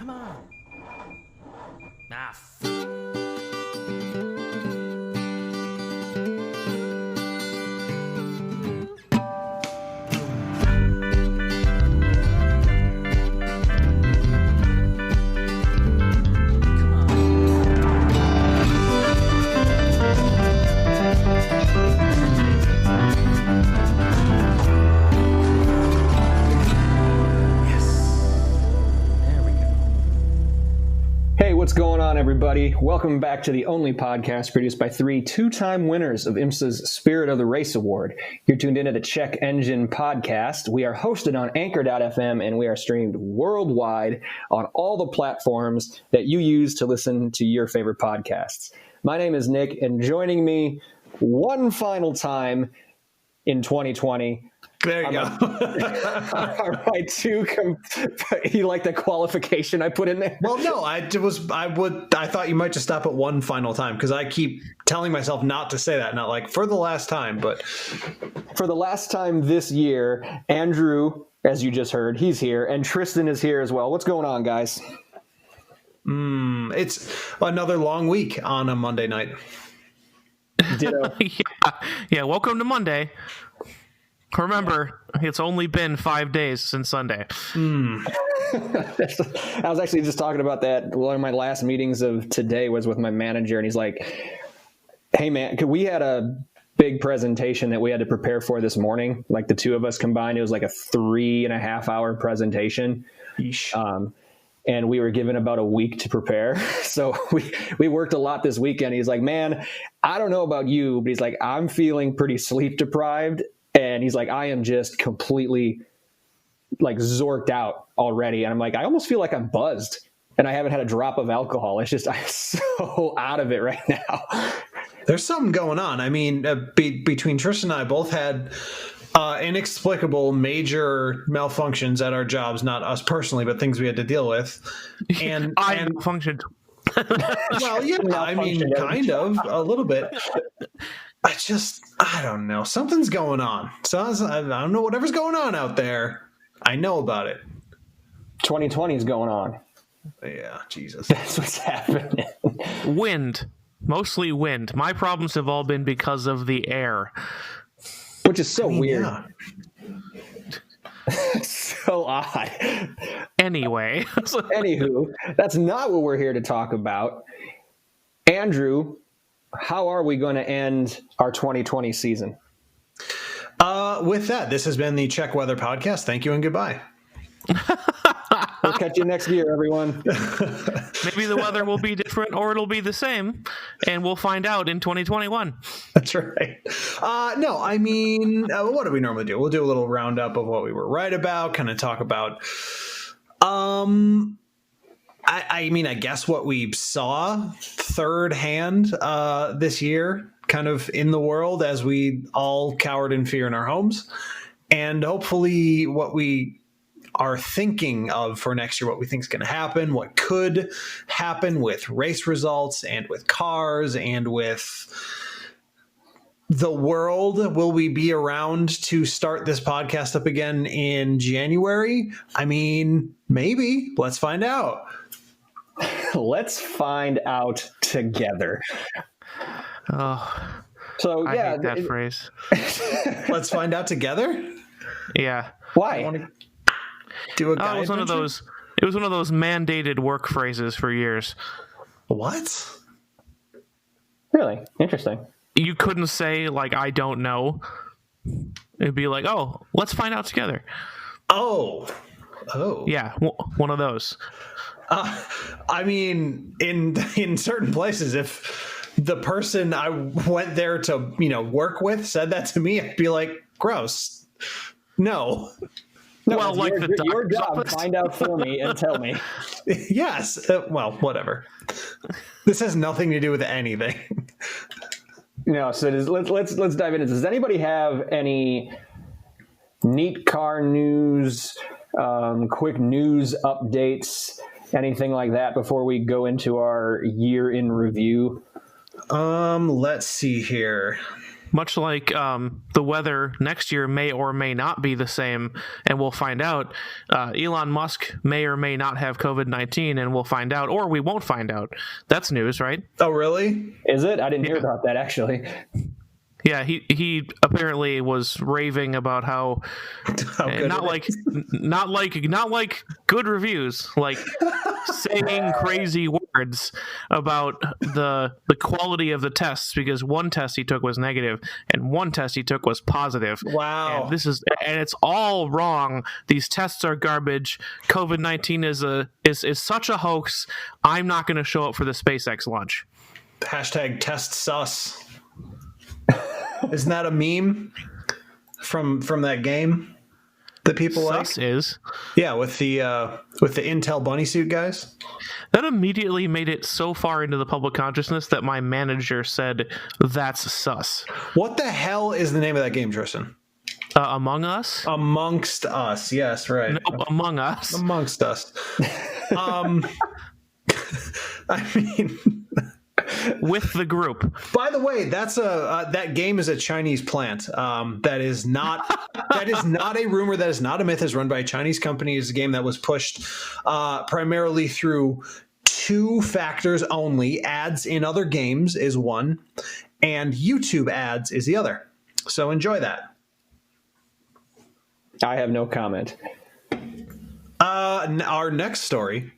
Come on. What's going on, everybody? Welcome back to the only podcast produced by three two-time winners of IMSA's Spirit of the Race Award. You're tuned into the Check Engine Podcast. We are hosted on Anchor.fm, and we are streamed worldwide on all the platforms that you use to listen to your favorite podcasts. My name is Nick, and joining me one final time in 2020... There you go. You like the qualification I put in there? Well, no, I thought you might just stop at one final time because I keep telling myself not to say that, not like for the last time, but for the last time this year. Andrew, as you just heard, he's here, and Tristan is here as well. What's going on, guys? It's another long week on a Monday night. Ditto. Yeah. Welcome to Monday. Remember, it's only been 5 days since Sunday. I was actually just talking about that. One of my last meetings of today was with my manager, and he's like, hey, man, we had a big presentation that we had to prepare for this morning. Like the two of us combined, it was like a 3.5 hour presentation. And we were given about a week to prepare. So we worked a lot this weekend. He's like, man, I don't know about you, but he's like, I'm feeling pretty sleep deprived. And he's like, I am just completely like zorked out already. And I'm like, I almost feel like I'm buzzed and I haven't had a drop of alcohol. It's just, I'm so out of it right now. There's something going on. I mean, between Tristan and I both had inexplicable major malfunctions at our jobs, not us personally, but things we had to deal with. And I malfunctioned. Well, yeah, I mean, kind of, a little bit. I don't know. Something's going on. So I don't know. Whatever's going on out there, I know about it. 2020 is going on. Yeah, Jesus. That's what's happening. Wind. Mostly wind. My problems have all been because of the air. Which is so weird. Yeah. So odd. Anyway. Anywho, that's not what we're here to talk about. Andrew, how are we going to end our 2020 season? With that, this has been the Check Weather Podcast. Thank you and goodbye. We'll catch you next year, everyone. Maybe the weather will be different or it'll be the same, and we'll find out in 2021. That's right. No, I mean, what do we normally do? We'll do a little roundup of what we were right about, kind of talk about I mean, I guess what we saw third hand this year, kind of in the world as we all cowered in fear in our homes, and hopefully what we are thinking of for next year, what we think is going to happen, what could happen with race results and with cars and with the world. Will we be around to start this podcast up again in January? I mean, maybe. Let's find out. Let's find out together. Oh, so I yeah, hate that phrase. Let's find out together. Yeah. Why? Do a guy it was one of those. It was one of those mandated work phrases for years. What? Really interesting. You couldn't say like I don't know. It'd be like, oh, let's find out together. Oh. Yeah, one of those. I mean, in certain places, if the person I went there to work with said that to me, I'd be like, gross. No, well, like your job. Office. Find out for me and tell me. Yes. Well, whatever. This has nothing to do with anything. No. So let's dive into this. Does anybody have any neat car news, quick news updates, anything like that before we go into our year in review? Let's see here. Much like the weather next year may or may not be the same, and we'll find out. Elon Musk may or may not have COVID-19, and we'll find out, or we won't find out. That's news, right? Oh, really? Is it? I didn't hear about that, actually. Yeah, he apparently was raving about how good not like good reviews, like saying crazy words about the quality of the tests, because one test he took was negative and one test he took was positive. Wow. And it's all wrong. These tests are garbage. COVID-19 is such a hoax. I'm not going to show up for the SpaceX launch. Hashtag test sus. Isn't that a meme from that game that people Sus like? is. Yeah, with the Intel bunny suit guys. That immediately made it so far into the public consciousness that my manager said, "That's sus." What the hell is the name of that game, Tristan? Among Us? Amongst Us. Yes, right. No, Among Us. Amongst Us. I mean, With the group. by the way, that's that game is a Chinese plant. That is not a rumor. That is not a myth. It's run by a Chinese company. It's a game that was pushed primarily through two factors only. Ads in other games is one, and YouTube ads is the other. So enjoy that. I have no comment. Our next story.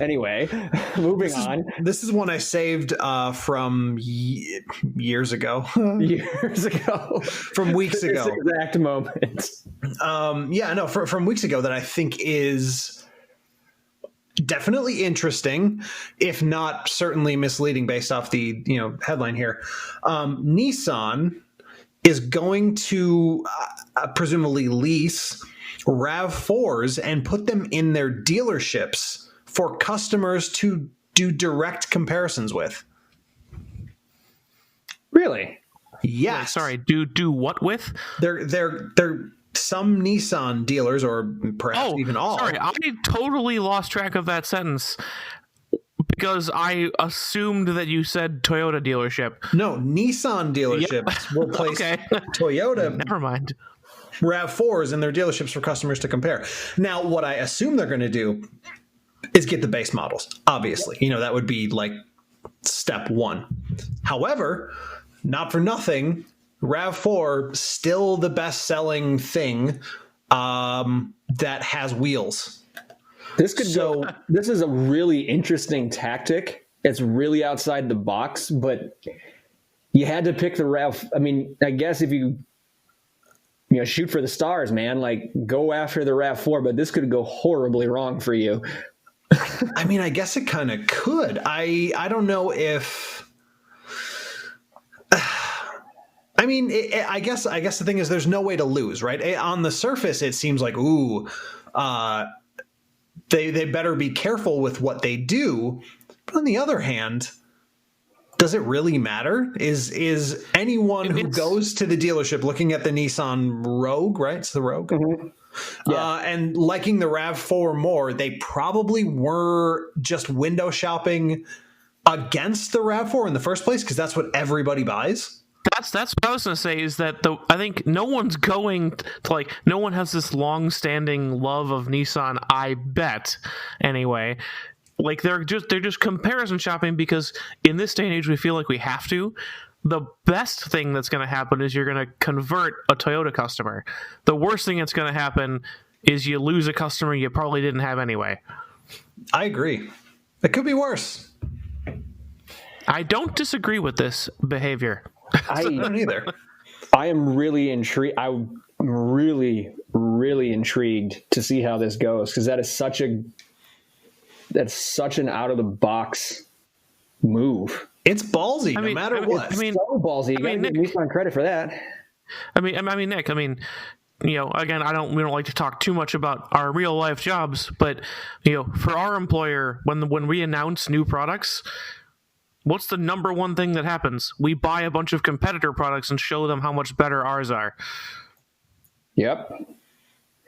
Anyway, moving on. This is one I saved from years ago. Years ago. From weeks ago. This exact moment. From weeks ago that I think is definitely interesting, if not certainly misleading based off the headline here. Nissan is going to presumably lease RAV4s and put them in their dealerships for customers to do direct comparisons with. Really? Yes. Wait, sorry, do what with? They're some Nissan dealers, or perhaps even all. Sorry, I totally lost track of that sentence because I assumed that you said Toyota dealership. No, Nissan dealerships will place Toyota. Never mind. RAV4s in their dealerships for customers to compare. Now, what I assume they're going to do is get the base models. Obviously, that would be like step one. However, not for nothing, RAV4 still the best-selling thing that has wheels. This is a really interesting tactic. It's really outside the box, but you had to pick the RAV. I mean, I guess if you shoot for the stars, man, like go after the RAV4, but this could go horribly wrong for you. I mean, I guess it kind of could. I don't know if. I mean, I guess the thing is, there's no way to lose, right? On the surface, it seems like, they better be careful with what they do. But on the other hand, does it really matter? Is anyone who goes to the dealership looking at the Nissan Rogue, right? It's the Rogue. Mm-hmm. Yeah. And liking the RAV4 more, they probably were just window shopping against the RAV4 in the first place, because that's what everybody buys. That's what I was going to say, is that I think no one's going to, no one has this long-standing love of Nissan, I bet, anyway. Like they're just comparison shopping because in this day and age we feel like we have to. The best thing that's going to happen is you're going to convert a Toyota customer. The worst thing that's going to happen is you lose a customer you probably didn't have anyway. I agree. It could be worse. I don't disagree with this behavior. I don't either. I am really intrigued. I'm really, really intrigued to see how this goes, because that's such an out of the box move. It's ballsy, no matter what. So ballsy. You got to give Nissan credit for that. I mean, Nick. Again, we don't like to talk too much about our real life jobs, but for our employer, when we announce new products, what's the number one thing that happens? We buy a bunch of competitor products and show them how much better ours are. Yep.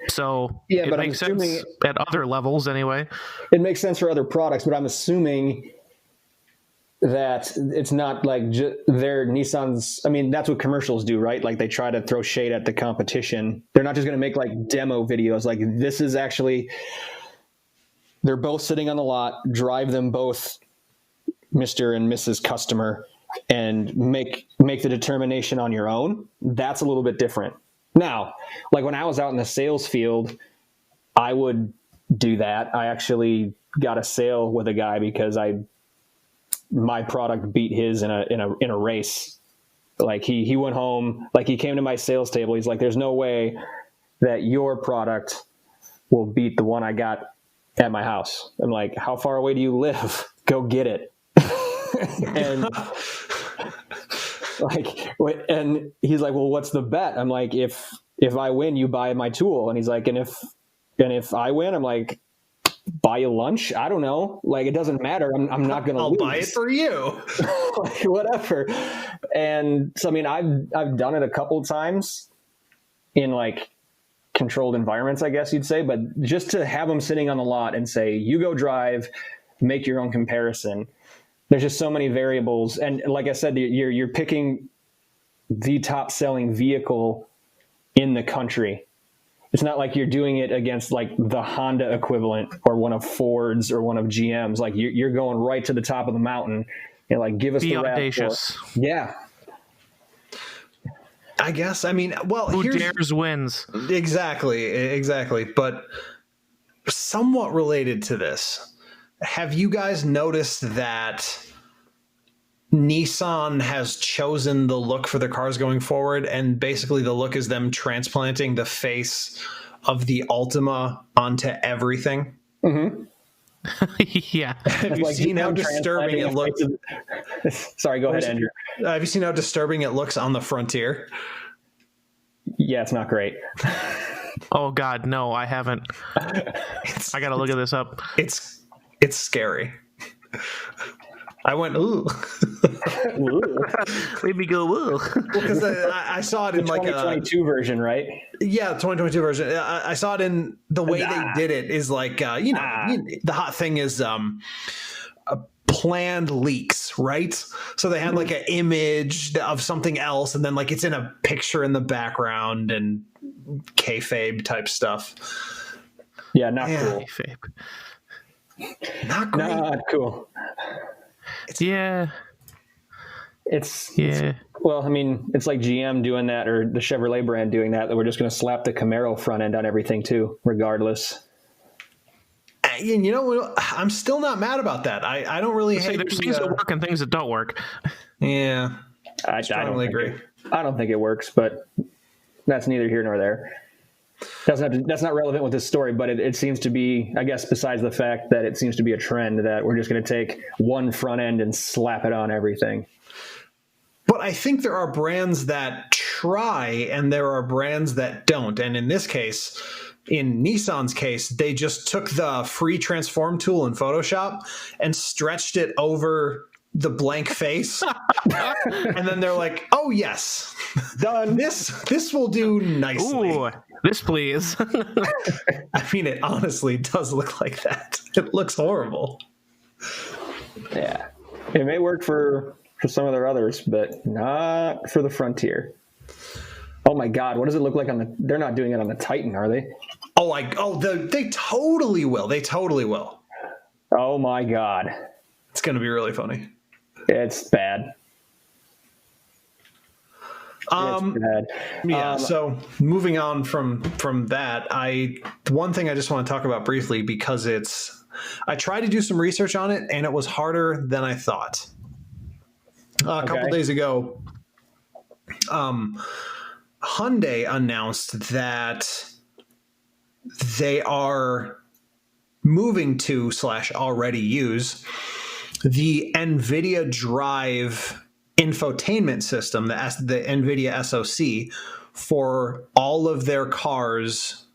So yeah, it but makes sense at other levels anyway. It makes sense for other products, but I'm assuming that it's not like their Nissans. I mean, that's what commercials do, right? Like they try to throw shade at the competition. They're not just going to make like demo videos. Like this is actually, they're both sitting on the lot, drive them both, Mr. and Mrs. Customer, and make the determination on your own. That's a little bit different. Now, like when I was out in the sales field, I would do that. I actually got a sale with a guy because my product beat his in a race. Like he went home, like he came to my sales table. He's like, there's no way that your product will beat the one I got at my house. I'm like, how far away do you live? Go get it. And and he's like, well, what's the bet? I'm like, if I win, you buy my tool. And he's like, and if I win, I'm like, buy you lunch? I don't know. Like, it doesn't matter. I'm not going to lose. I'll buy it for you. Like, whatever. And so, I mean, I've done it a couple of times in like controlled environments, I guess you'd say, but just to have them sitting on the lot and say, you go drive, make your own comparison. There's just so many variables. And like I said, you're picking the top selling vehicle in the country. It's not like you're doing it against like the Honda equivalent or one of Ford's or one of GM's. Like you're going right to the top of the mountain and like, give us Be the audacious. Yeah. I guess. I mean, well, who dares wins. Exactly. But somewhat related to this, have you guys noticed that Nissan has chosen the look for their cars going forward, and basically the look is them transplanting the face of the Altima onto everything? Mm-hmm. Yeah. Have you seen how disturbing it looks? Sorry, go ahead, Andrew. Have you seen how disturbing it looks on the Frontier? Yeah, it's not great. Oh God, no, I haven't. I gotta look at this up. It's scary. I went, ooh. Made me go, ooh. Because I saw it in the like 2022 version, right? Yeah, 2022 version. I saw it in the way they did it is like, the hot thing is planned leaks, right? So they had like an image of something else, and then like it's in a picture in the background and kayfabe type stuff. Yeah, not cool. Kayfabe. Not great. Not cool. It's well, I mean, it's like GM doing that, or the Chevrolet brand doing that we're just going to slap the Camaro front end on everything too, regardless. And you know, I'm still not mad about that. I don't really hate. There's things that work and things that don't work. Yeah, I strongly agree. I don't think it works, but that's neither here nor there. That's not relevant with this story, but it seems to be, I guess, besides the fact that it seems to be a trend that we're just going to take one front end and slap it on everything. But I think there are brands that try and there are brands that don't. And in this case, in Nissan's case, they just took the free transform tool in Photoshop and stretched it over the blank face. And then they're like, oh, yes, Done. This will do nicely. Ooh, this please. I mean, it honestly does look like that. It looks horrible. Yeah. It may work for some of their others, but not for the Frontier. Oh my God, what does it look like they're not doing it on the Titan, are they? They totally will. They totally will. Oh my God. It's going to be really funny. It's bad. It's bad. Yeah. So moving on from that, one thing I just want to talk about briefly, because I tried to do some research on it and it was harder than I thought. A couple days ago, Hyundai announced that they are moving to / already use the NVIDIA Drive infotainment system, the NVIDIA SoC, for all of their cars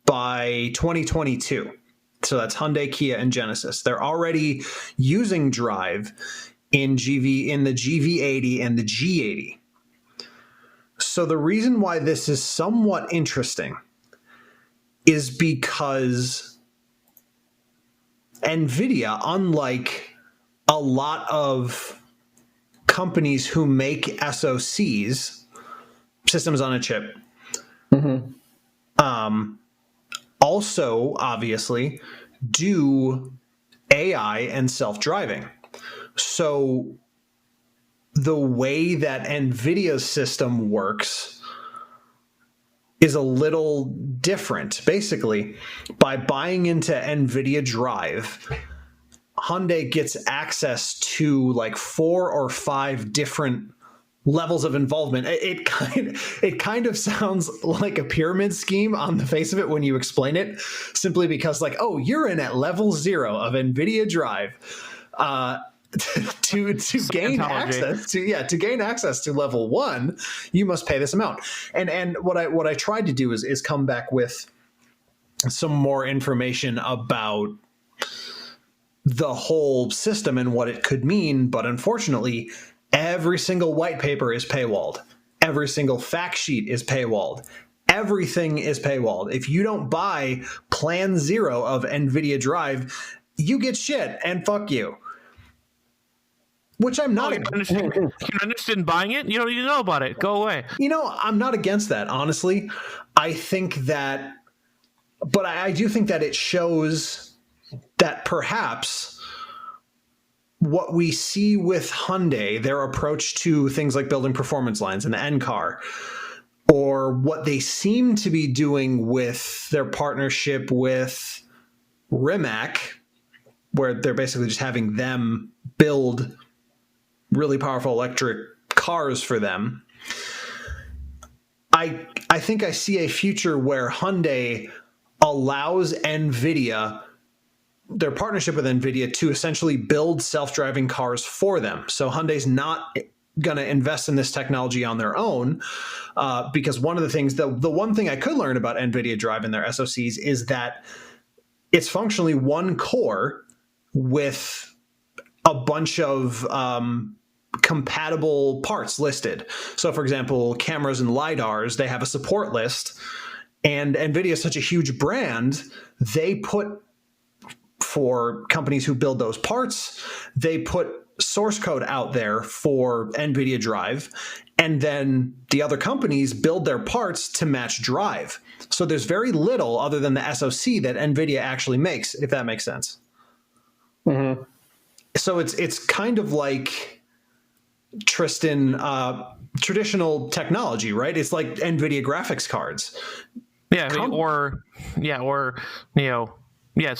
by 2022. So that's Hyundai, Kia, and Genesis. They're already using Drive in the GV80 and the G80. So the reason why this is somewhat interesting is because NVIDIA, unlike a lot of companies who make SoCs, systems on a chip, also obviously do AI and self-driving. So the way that NVIDIA's system works is a little different. Basically, by buying into NVIDIA Drive, Hyundai gets access to like 4 or 5 different levels of involvement. It kind of sounds like a pyramid scheme on the face of it when you explain it, simply because like, oh, you're in at level 0 of NVIDIA Drive. To gain access to level 1, you must pay this amount. And what I tried to do is come back with some more information about the whole system and what it could mean, but unfortunately, every single white paper is paywalled. Every single fact sheet is paywalled. Everything is paywalled. If you don't buy Plan 0 of NVIDIA Drive, you get shit and fuck you. Which I'm not. You're interested in buying it? You don't need to know about it. Go away. I'm not against that, honestly. I think that, but I do think that it shows that perhaps what we see with Hyundai, their approach to things like building performance lines in the N car, or what they seem to be doing with their partnership with Rimac, where they're basically just having them build really powerful electric cars for them. I think I see a future where Hyundai allows NVIDIA, their partnership with NVIDIA, to essentially build self-driving cars for them. So Hyundai's not going to invest in this technology on their own, because one of the things, the one thing I could learn about NVIDIA Drive and their SoCs is that it's functionally one core with a bunch of compatible parts listed. So for example, cameras and LiDARs, they have a support list, and NVIDIA is such a huge brand, they put, for companies who build those parts, they put source code out there for NVIDIA Drive, and then the other companies build their parts to match Drive. So there's very little other than the SoC that NVIDIA actually makes, if that makes sense. Mm-hmm. So it's kind of like, Tristan, traditional technology, right? It's like NVIDIA graphics cards. It's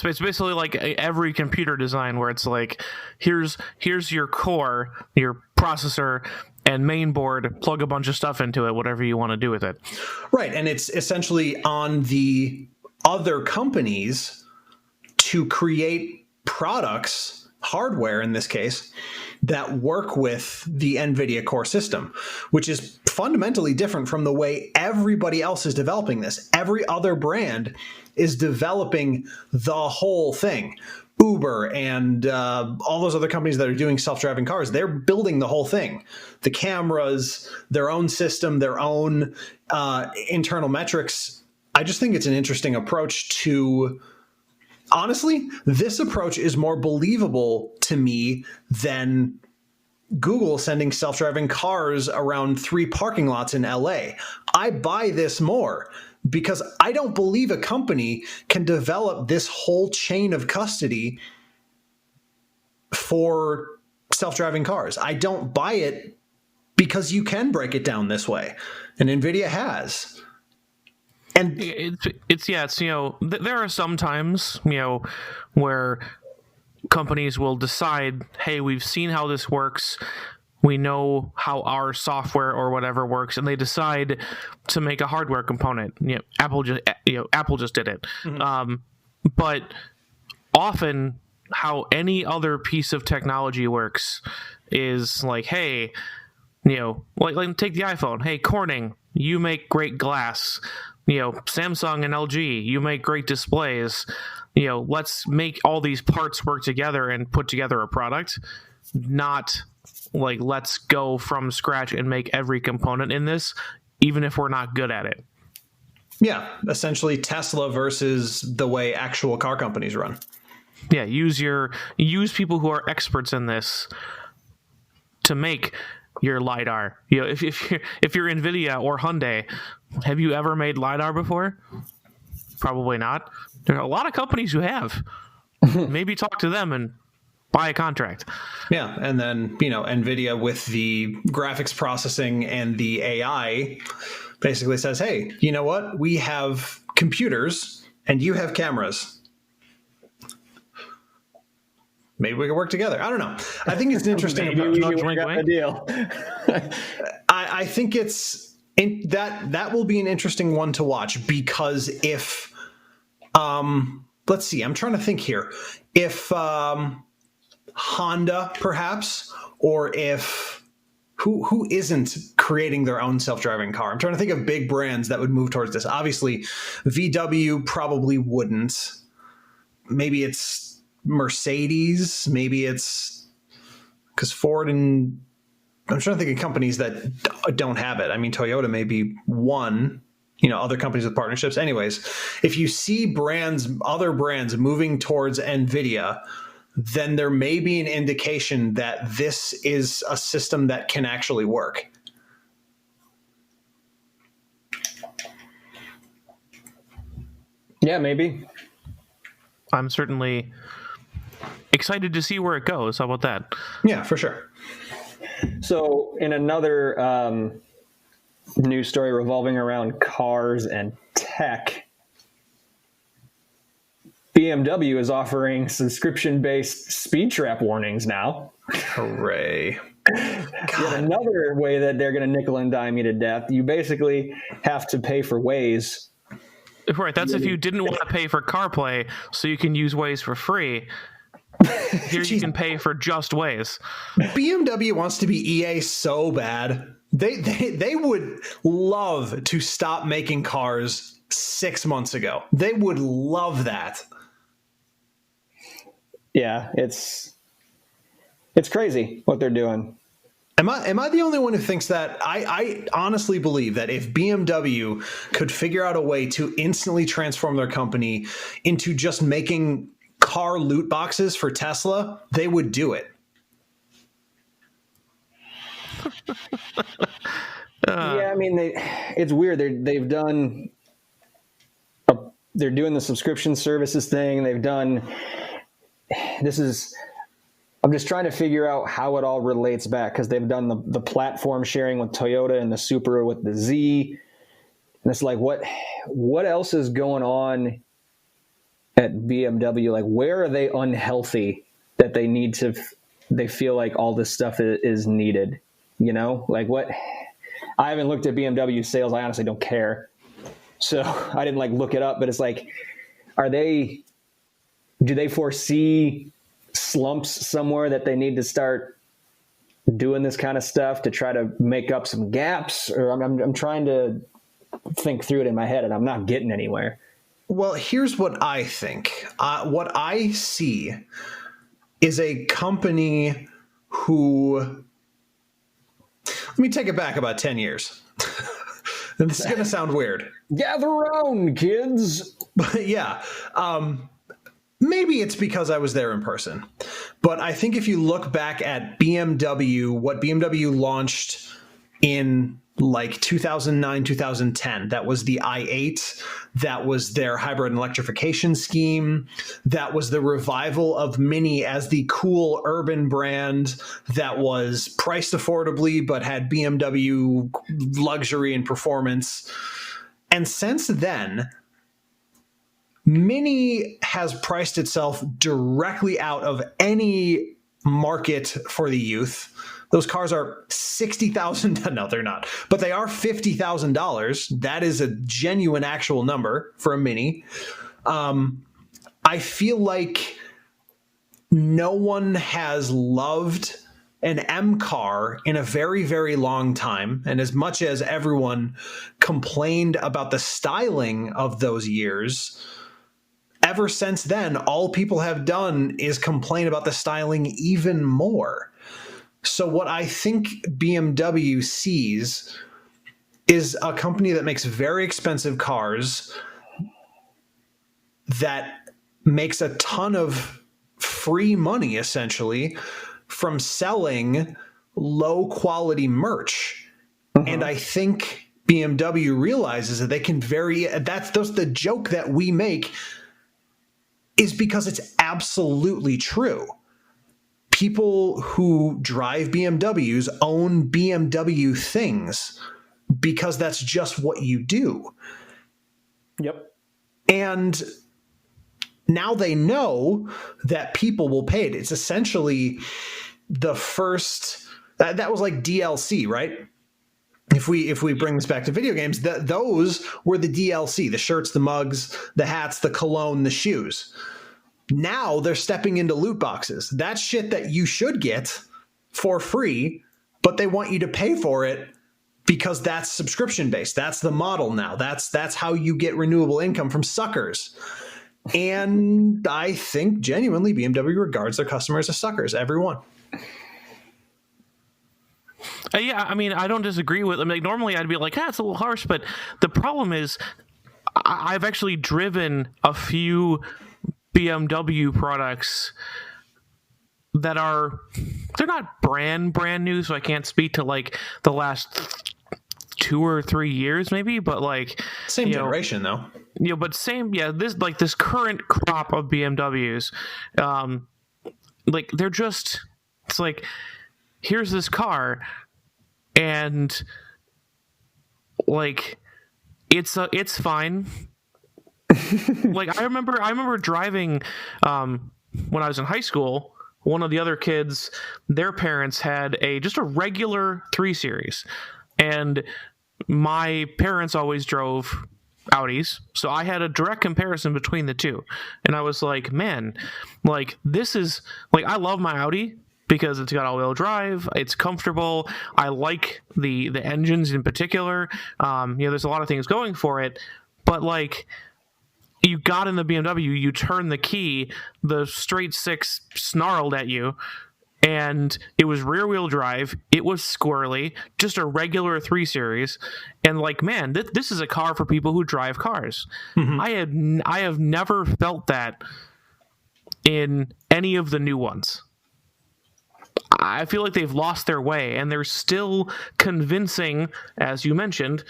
basically like every computer design where it's like, here's your core, your processor and main board, plug a bunch of stuff into it, whatever you want to do with it. Right. And it's essentially on the other companies to create products, hardware in this case, that work with the NVIDIA core system, which is fundamentally different from the way everybody else is developing this. Every other brand is developing the whole thing. Uber and all those other companies that are doing self-driving cars, they're building the whole thing. The cameras, their own system, their own internal metrics. I just think it's an interesting approach to... Honestly, this approach is more believable to me than Google sending self-driving cars around 3 parking lots in LA. I buy this more because I don't believe a company can develop this whole chain of custody for self-driving cars. I don't buy it because you can break it down this way, and NVIDIA has. And it's there are some times where companies will decide, hey, we've seen how this works, we know how our software or whatever works, and they decide to make a hardware component. Apple just did it. Mm-hmm. But often how any other piece of technology works is like, hey, like take the iPhone. Hey, Corning, you make great glass. Samsung and LG, you make great displays. Let's make all these parts work together and put together a product. Not like, let's go from scratch and make every component in this, even if we're not good at it. Yeah, essentially Tesla versus the way actual car companies run. Yeah, use people who are experts in this to make your lidar. You know, if you're Nvidia or Hyundai, have you ever made lidar before? Probably not. There are a lot of companies who have. Maybe talk to them and buy a contract. Yeah, and then, NVIDIA with the graphics processing and the AI basically says, hey, you know what? We have computers and you have cameras. Maybe we can work together. I don't know. I think it's interesting. Maybe we work out the deal. I think that will be an interesting one to watch, because if, let's see, I'm trying to think here. If Honda, perhaps, or if who isn't creating their own self-driving car? I'm trying to think of big brands that would move towards this. Obviously, VW probably wouldn't. Maybe it's Mercedes. Maybe it's because Ford and I'm trying to think of companies that don't have it. I mean, Toyota may be one. Other companies with partnerships. Anyways, if you see other brands moving towards NVIDIA, then there may be an indication that this is a system that can actually work. Yeah, maybe. I'm certainly excited to see where it goes. How about that? Yeah, for sure. So in another news story revolving around cars and tech, BMW is offering subscription-based speed trap warnings now. Hooray. Yet another way that they're going to nickel and dime you to death. You basically have to pay for Waze. Right, that's if you didn't want to pay for CarPlay so you can use Waze for free. Here you can pay for just Waze. BMW wants to be EA so bad. They would love to stop making cars 6 months ago. They would love that. Yeah, it's crazy what they're doing. Am I the only one who thinks that? I honestly believe that if BMW could figure out a way to instantly transform their company into just making car loot boxes for Tesla, they would do it. Yeah, I mean, it's weird. They're doing the subscription services thing. I'm just trying to figure out how it all relates back, because they've done the platform sharing with Toyota and the Supra with the Z. And it's like, what else is going on at BMW? Like, where are they unhealthy that they feel like all this stuff is needed? Like what? I haven't looked at BMW sales. I honestly don't care. So I didn't look it up, but it's like, do they foresee slumps somewhere that they need to start doing this kind of stuff to try to make up some gaps? Or I'm trying to think through it in my head, and I'm not getting anywhere. Well, here's what I think. What I see is a company who, let me take it back about 10 years. And this is going to sound weird. Gather around, kids. But yeah. Maybe it's because I was there in person. But I think if you look back at BMW, what BMW launched in 2009, 2010, that was the i8. That was their hybrid electrification scheme. That was the revival of Mini as the cool urban brand that was priced affordably but had BMW luxury and performance. And since then, Mini has priced itself directly out of any market for the youth. Those cars are $60,000. No, they're not, but they are $50,000. That is a genuine actual number for a Mini. I feel like no one has loved an M car in a very, very long time. And as much as everyone complained about the styling of those years, ever since then, all people have done is complain about the styling even more. So what I think BMW sees is a company that makes very expensive cars that makes a ton of free money essentially from selling low quality merch. And I think BMW realizes that they can that's the joke that we make is because it's absolutely true. People who drive BMWs own BMW things because that's just what you do. Yep. And now they know that people will pay it. It's essentially the first that was like DLC, right? If we bring this back to video games, those were the DLC, the shirts, the mugs, the hats, the cologne, the shoes. Now they're stepping into loot boxes. That's shit that you should get for free, but they want you to pay for it because that's subscription based. That's the model now. That's how you get renewable income from suckers. And I think genuinely BMW regards their customers as suckers, everyone. Yeah, I mean, I don't disagree with. I mean, like, normally I'd be like, it's a little harsh, but the problem is, I've actually driven a few BMW products that they're not brand new, so I can't speak to like the last 2 or 3 years, maybe, but like same generation though. But same, this current crop of BMWs, like they're just, it's like, here's this car, and like it's fine. Like I remember driving when I was in high school. One of the other kids, their parents had just a regular 3 Series, and my parents always drove Audis, so I had a direct comparison between the two, and I was like, man, like this is like, I love my Audi because it's got all-wheel drive, it's comfortable, I like the engines in particular, there's a lot of things going for it, but like, you got in the BMW, you turn the key, the straight six snarled at you, and it was rear-wheel drive, it was squirrely, just a regular 3 Series, and like, man, this is a car for people who drive cars. Mm-hmm. I have never felt that in any of the new ones. I feel like they've lost their way, and they're still convincing, as you mentioned,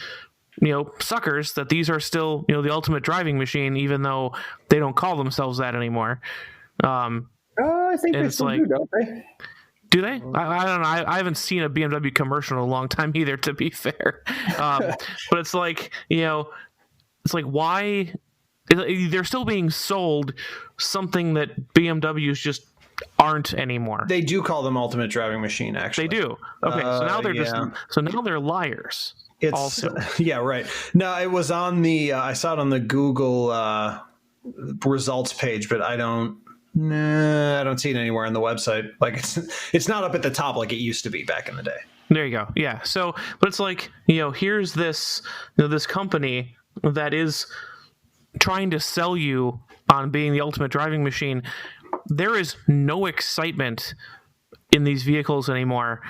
suckers that these are still, the ultimate driving machine, even though they don't call themselves that anymore. I think they still do, don't they? Do they? I don't know. I haven't seen a BMW commercial in a long time either, to be fair. But it's like, it's like, why? They're still being sold something that BMWs just aren't anymore. They do call them ultimate driving machine, actually. They do. Okay, so now they're now they're liars. It's also. Yeah, right. No, it was on the I saw it on the Google results page, but I don't see it anywhere on the website. Like it's not up at the top like it used to be back in the day. There you go. Yeah. So, but it's like, here's this this company that is trying to sell you on being the ultimate driving machine. There is no excitement in these vehicles anymore.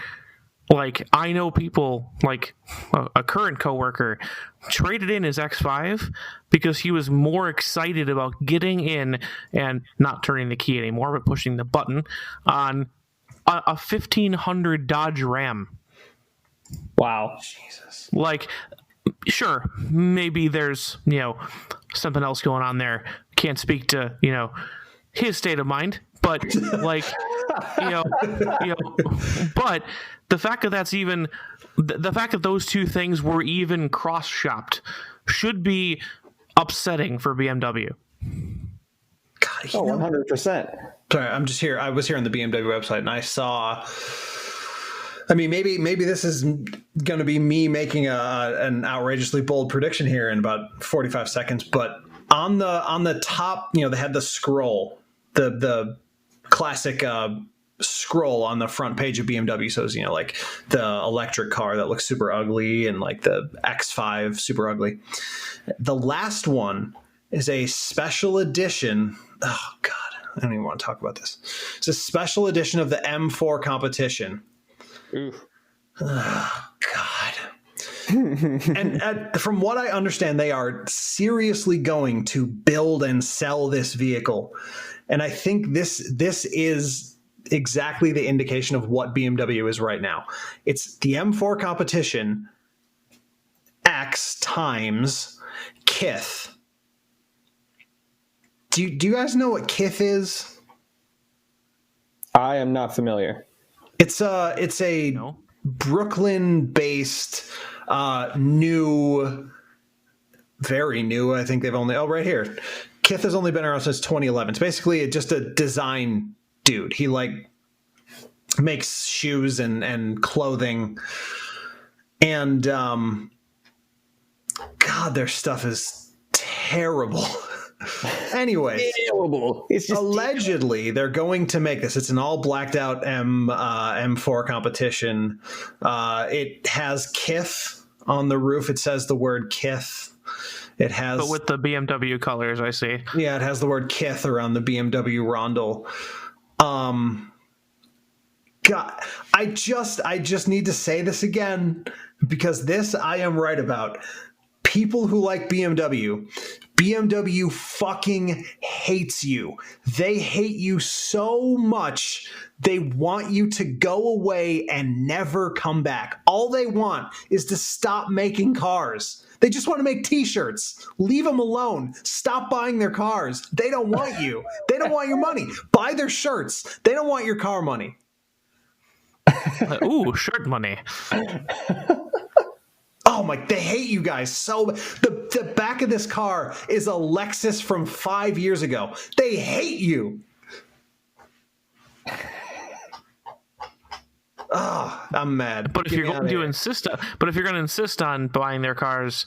Like, I know people, like a current coworker traded in his X5 because he was more excited about getting in and not turning the key anymore, but pushing the button on a 1500 Dodge Ram. Wow. Jesus. Like, sure, maybe there's, something else going on there. Can't speak to, his state of mind, but like, but the fact that that's even the fact that those two things were even cross-shopped should be upsetting for BMW. God, 100%. Sorry, I'm just here. I was here on the BMW website and I saw. I mean, maybe this is going to be me making an outrageously bold prediction here in about 45 seconds. But on the top, they had the scroll, the classic scroll on the front page of BMW. So it's, like the electric car that looks super ugly and like the X5 super ugly. The last one is a special edition. Oh God, I don't even want to talk about this. It's a special edition of the M4 competition. Oof. Oh God. And from what I understand, they are seriously going to build and sell this vehicle. And I think this is exactly the indication of what BMW is right now. It's the M4 competition X times Kith. Do you guys know what Kith is? I am not familiar. It's a No? Brooklyn-based new, very new. I think they've only right here. Kith has only been around since 2011. It's basically just a design dude. He like makes shoes and clothing, and God, their stuff is terrible. Anyways, it's just allegedly they're going to make this. It's an all blacked out M4 competition. It has Kith on the roof. It says the word Kith. It has, But with the BMW colors, I see. yeah, it has the word Kith around the BMW rondel. God, I just need to say this again, because this I am right about. People who like BMW fucking hates you. They hate you so much, they want you to go away and never come back. All they want is to stop making cars. They just want to make t-shirts. Leave them alone. Stop buying their cars. They don't want you. They don't want your money. Buy their shirts. They don't want your car money. Ooh, shirt money. Oh my, they hate you guys so. The back of this car is a Lexus from 5 years ago. They hate you. Oh, I'm mad. But if you're going to insist on buying their cars,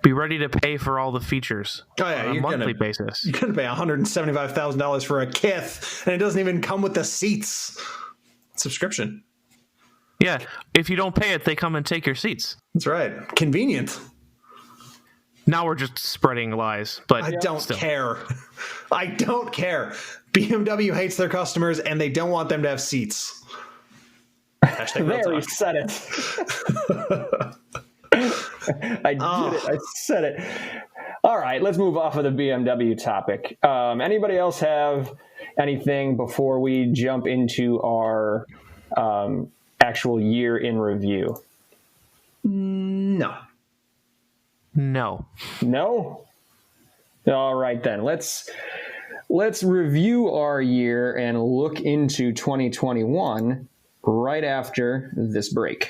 be ready to pay for all the features on a monthly basis. You're going to pay $175,000 for a Kith, and it doesn't even come with the seats. Subscription. Yeah, if you don't pay it, they come and take your seats. That's right. Convenient. Now we're just spreading lies, but I don't still. care. I don't care. BMW hates their customers, and they don't want them to have seats. There, you said it. I did it. I said it. All right, let's move off of the BMW topic. Anybody else have anything before we jump into our actual year in review? No. No. All right, then. Let's review our year and look into 2021 right after this break.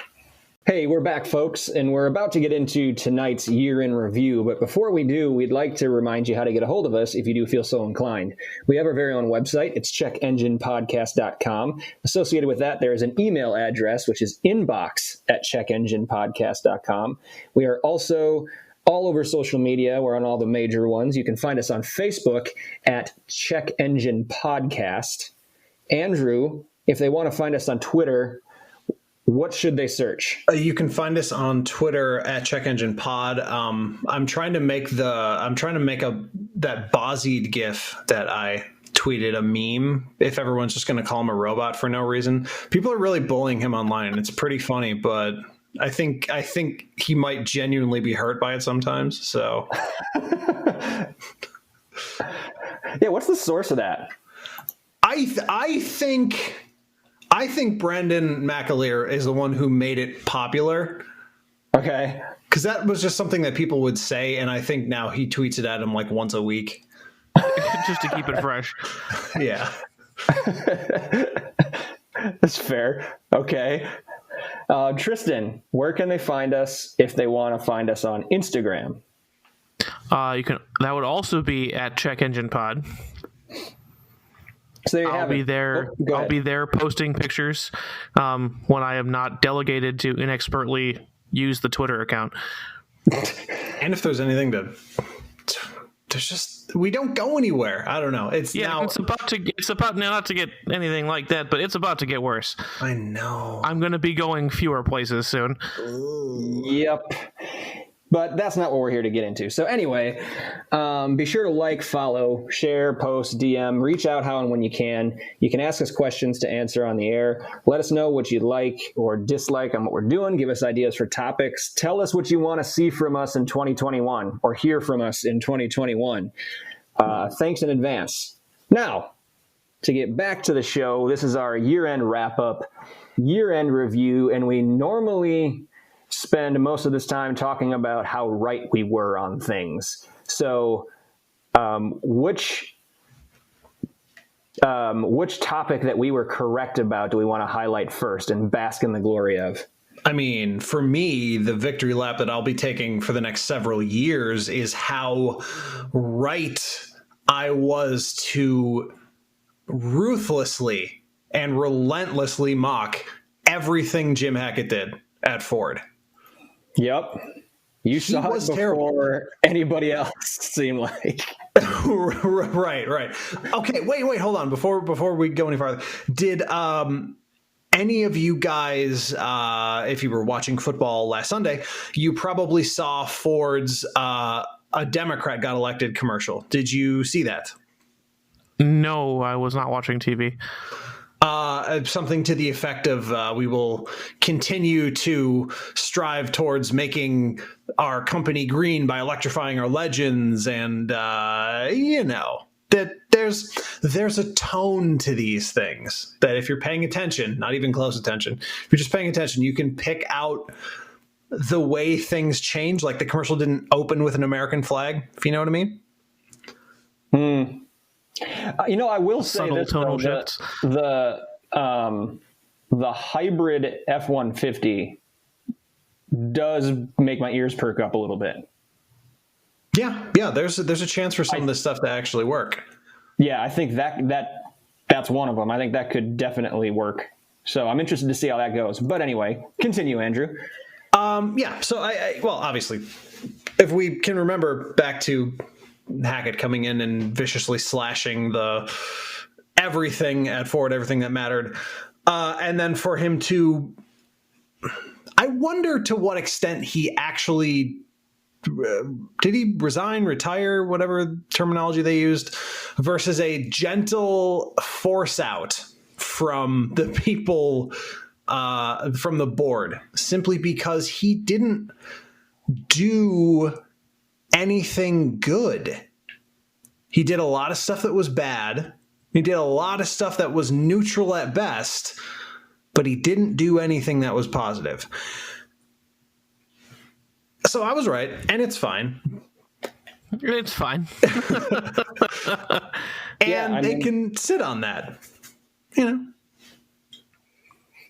Hey, we're back, folks, and we're about to get into tonight's year in review. But before we do, we'd like to remind you how to get a hold of us if you do feel so inclined. We have our very own website. It's checkenginepodcast.com. Associated with that, there is an email address, which is inbox@checkenginepodcast.com. We are also all over social media. We're on all the major ones. You can find us on Facebook at Check Engine Podcast. Andrew, if they want to find us on Twitter, what should they search? You can find us on Twitter at Check Engine Pod. I'm trying to make that Bozzied GIF that I tweeted a meme. If everyone's just going to call him a robot for no reason, people are really bullying him online, and it's pretty funny. But I think he might genuinely be hurt by it sometimes. So, yeah, what's the source of that? I think Brandon McAleer is the one who made it popular. Okay. Because that was just something that people would say, and I think now he tweets it at him like once a week. Just to keep it fresh. Yeah. That's fair. Okay. Tristan, where can they find us if they want to find us on Instagram? That would also be at Check Engine Pod. So I'll be there. I'll be there posting pictures when I am not delegated to inexpertly use the Twitter account. And if there's anything there's just, we don't go anywhere. I don't know. It's about not to get anything like that, but it's about to get worse. I know. I'm going to be going fewer places soon. Yep. But that's not what we're here to get into. So anyway, be sure to like, follow, share, post, DM, reach out how and when you can. You can ask us questions to answer on the air. Let us know what you like or dislike on what we're doing. Give us ideas for topics. Tell us what you want to see from us in 2021 or hear from us in 2021. Thanks in advance. Now, to get back to the show, this is our year-end wrap-up, year-end review, and we normally spend most of this time talking about how right we were on things. So which topic that we were correct about do we want to highlight first and bask in the glory of? I mean, for me, the victory lap that I'll be taking for the next several years is how right I was to ruthlessly and relentlessly mock everything Jim Hackett did at Ford. Yep. You saw it before terrible. Anybody else, seemed like. Right. Okay, wait, hold on. Before we go any farther, did any of you guys, if you were watching football last Sunday, you probably saw Ford's "A Democrat Got Elected" commercial. Did you see that? No, I was not watching TV. Something to the effect of we will continue to strive towards making our company green by electrifying our legends, and that there's a tone to these things that if you're paying attention, not even close attention, if you're just paying attention, you can pick out the way things change. Like the commercial didn't open with an American flag, if you know what I mean. I will say this, though, the hybrid F-150 does make my ears perk up a little bit. Yeah. There's a chance for some of this stuff to actually work. Yeah, I think that's one of them. I think that could definitely work. So I'm interested to see how that goes. But anyway, continue, Andrew. Yeah. So well, obviously, if we can remember back to Hackett coming in and viciously slashing everything at Ford, everything that mattered. And then for him to, I wonder to what extent he actually, did he resign, retire, whatever terminology they used, versus a gentle force out from the people, from the board, simply because he didn't do anything good. He did a lot of stuff that was bad. He did a lot of stuff that was neutral at best, but he didn't do anything that was positive. So I was right, and it's fine. It's fine. And they can sit on that,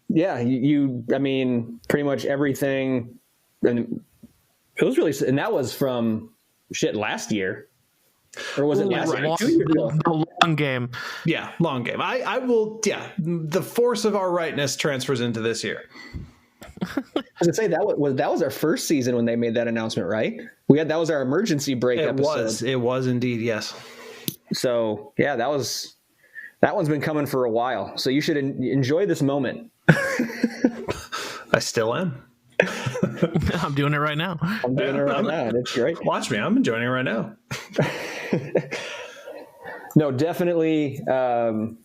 Yeah, I mean, pretty much everything, and it was really, and that was from last year. Or was it last year? 2 years ago? The long game. Yeah, long game. I will, the force of our rightness transfers into this year. I was gonna say that was our first season when they made that announcement, right? That was our emergency break episode. It was indeed, yes. So yeah, that one's been coming for a while. So you should enjoy this moment. I still am. I'm doing it right now. I'm doing it right now, and it's great. Watch me, I'm enjoying it right now. No, definitely right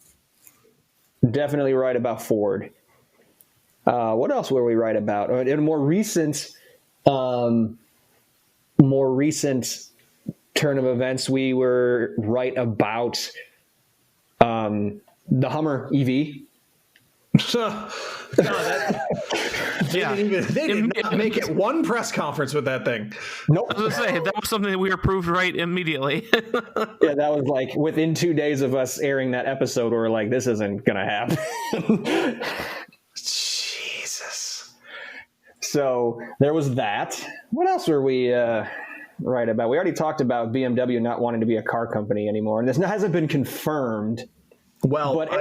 about Ford. What else were we right about? In a more recent turn of events, we were right about the Hummer EV. They did not make it one press conference with that thing. Nope. I was going to say, that was something that we were proved right immediately. Yeah, that was like within 2 days of us airing that episode, we were like, this isn't going to happen. Jesus. So there was that. What else were we right about? We already talked about BMW not wanting to be a car company anymore, and this hasn't been confirmed. Well, but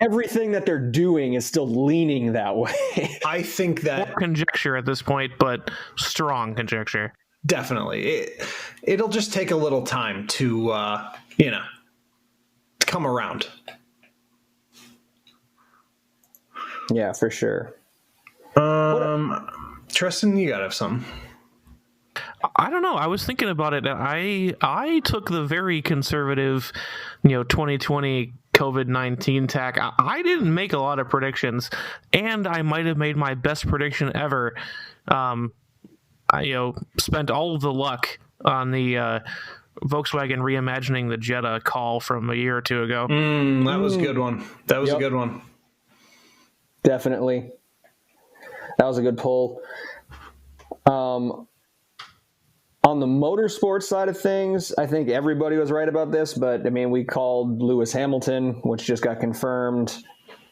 everything that they're doing is still leaning that way. I think that conjecture at this point, but strong conjecture. Definitely, it'll just take a little time to come around. Yeah, for sure. Tristan, you gotta have some. I don't know. I was thinking about it. I took the very conservative, 2020 COVID-19 tack. I didn't make a lot of predictions, and I might have made my best prediction ever. I spent all of the luck on the Volkswagen reimagining the Jetta call from a year or two ago. That was a good one. That was a good one. Definitely. That was a good pull. On the motorsports side of things, I think everybody was right about this, but I mean, we called Lewis Hamilton, which just got confirmed.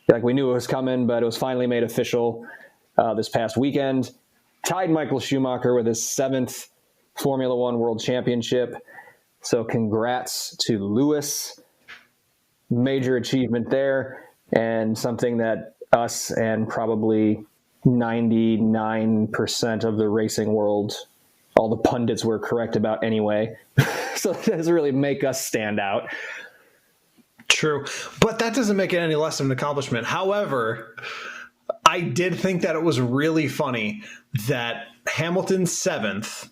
Like, we knew it was coming, but it was finally made official this past weekend. Tied Michael Schumacher with his 7th Formula One World Championship. So congrats to Lewis. Major achievement there, and something that us and probably 99% of the racing world, all the pundits, were correct about anyway. So it doesn't really make us stand out. True. But that doesn't make it any less of an accomplishment. However, I did think that it was really funny that Hamilton's 7th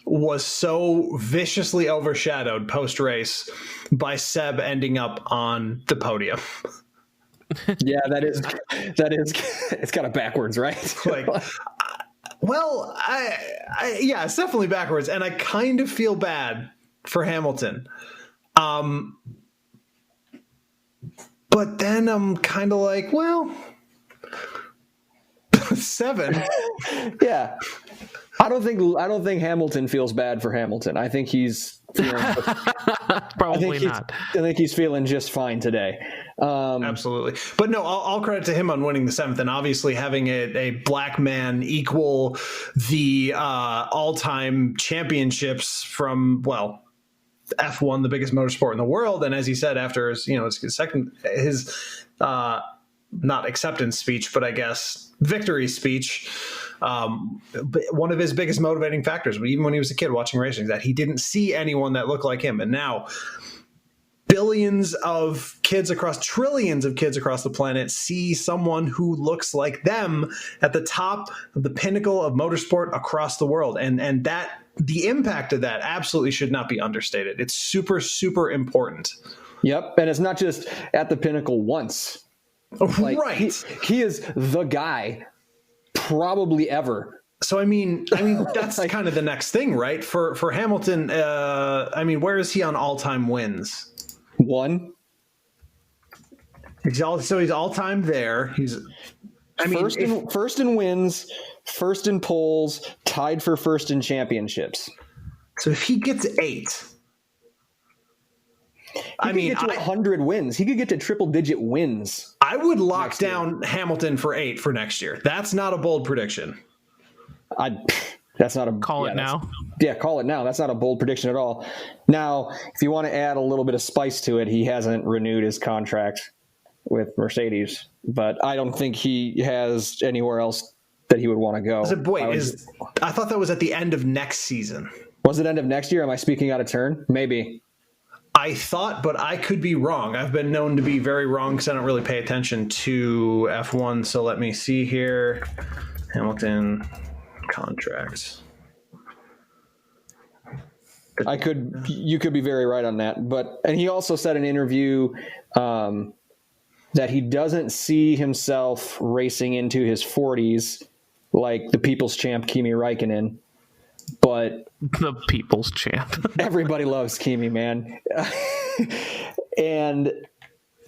was so viciously overshadowed post-race by Seb ending up on the podium. Yeah, that is, it's kind of backwards, right? Like, well, yeah, it's definitely backwards, and I kind of feel bad for Hamilton. But then I'm kind of like, well, 7. Yeah. I don't think Hamilton feels bad for Hamilton. I think he's feeling Probably not. I think he's feeling just fine today. Absolutely. But no, all credit to him on winning the 7th, and obviously having a black man equal the all-time championships from, well, F1, the biggest motorsport in the world. And as he said after his not acceptance speech, but I guess victory speech, one of his biggest motivating factors, even when he was a kid watching racing, that he didn't see anyone that looked like him. And now trillions of kids across the planet see someone who looks like them at the top of the pinnacle of motorsport across the world. And that the impact of that absolutely should not be understated. It's super, super important. Yep. And it's not just at the pinnacle once. Like, right. He is the guy probably ever. So, I mean, that's kind of the next thing, right? For Hamilton, where is he on all-time wins? 1. He's all-time there. First in wins, first in polls, tied for first in championships. So if he gets 8, he could get to 100 wins. He could get to triple-digit wins. I would lock down Hamilton for 8 for next year. That's not a bold prediction. That's not a call it now. Yeah, call it now. That's not a bold prediction at all. Now, if you want to add a little bit of spice to it, he hasn't renewed his contract with Mercedes, but I don't think he has anywhere else that he would want to go. I thought that was at the end of next season. Was it end of next year? Am I speaking out of turn? Maybe. I thought, but I could be wrong. I've been known to be very wrong because I don't really pay attention to F1. So let me see here. Hamilton contracts. You could be very right on that. And he also said in an interview that he doesn't see himself racing into his 40s like the people's champ Kimi Räikkönen. But the people's champ. Everybody loves Kimi, man. And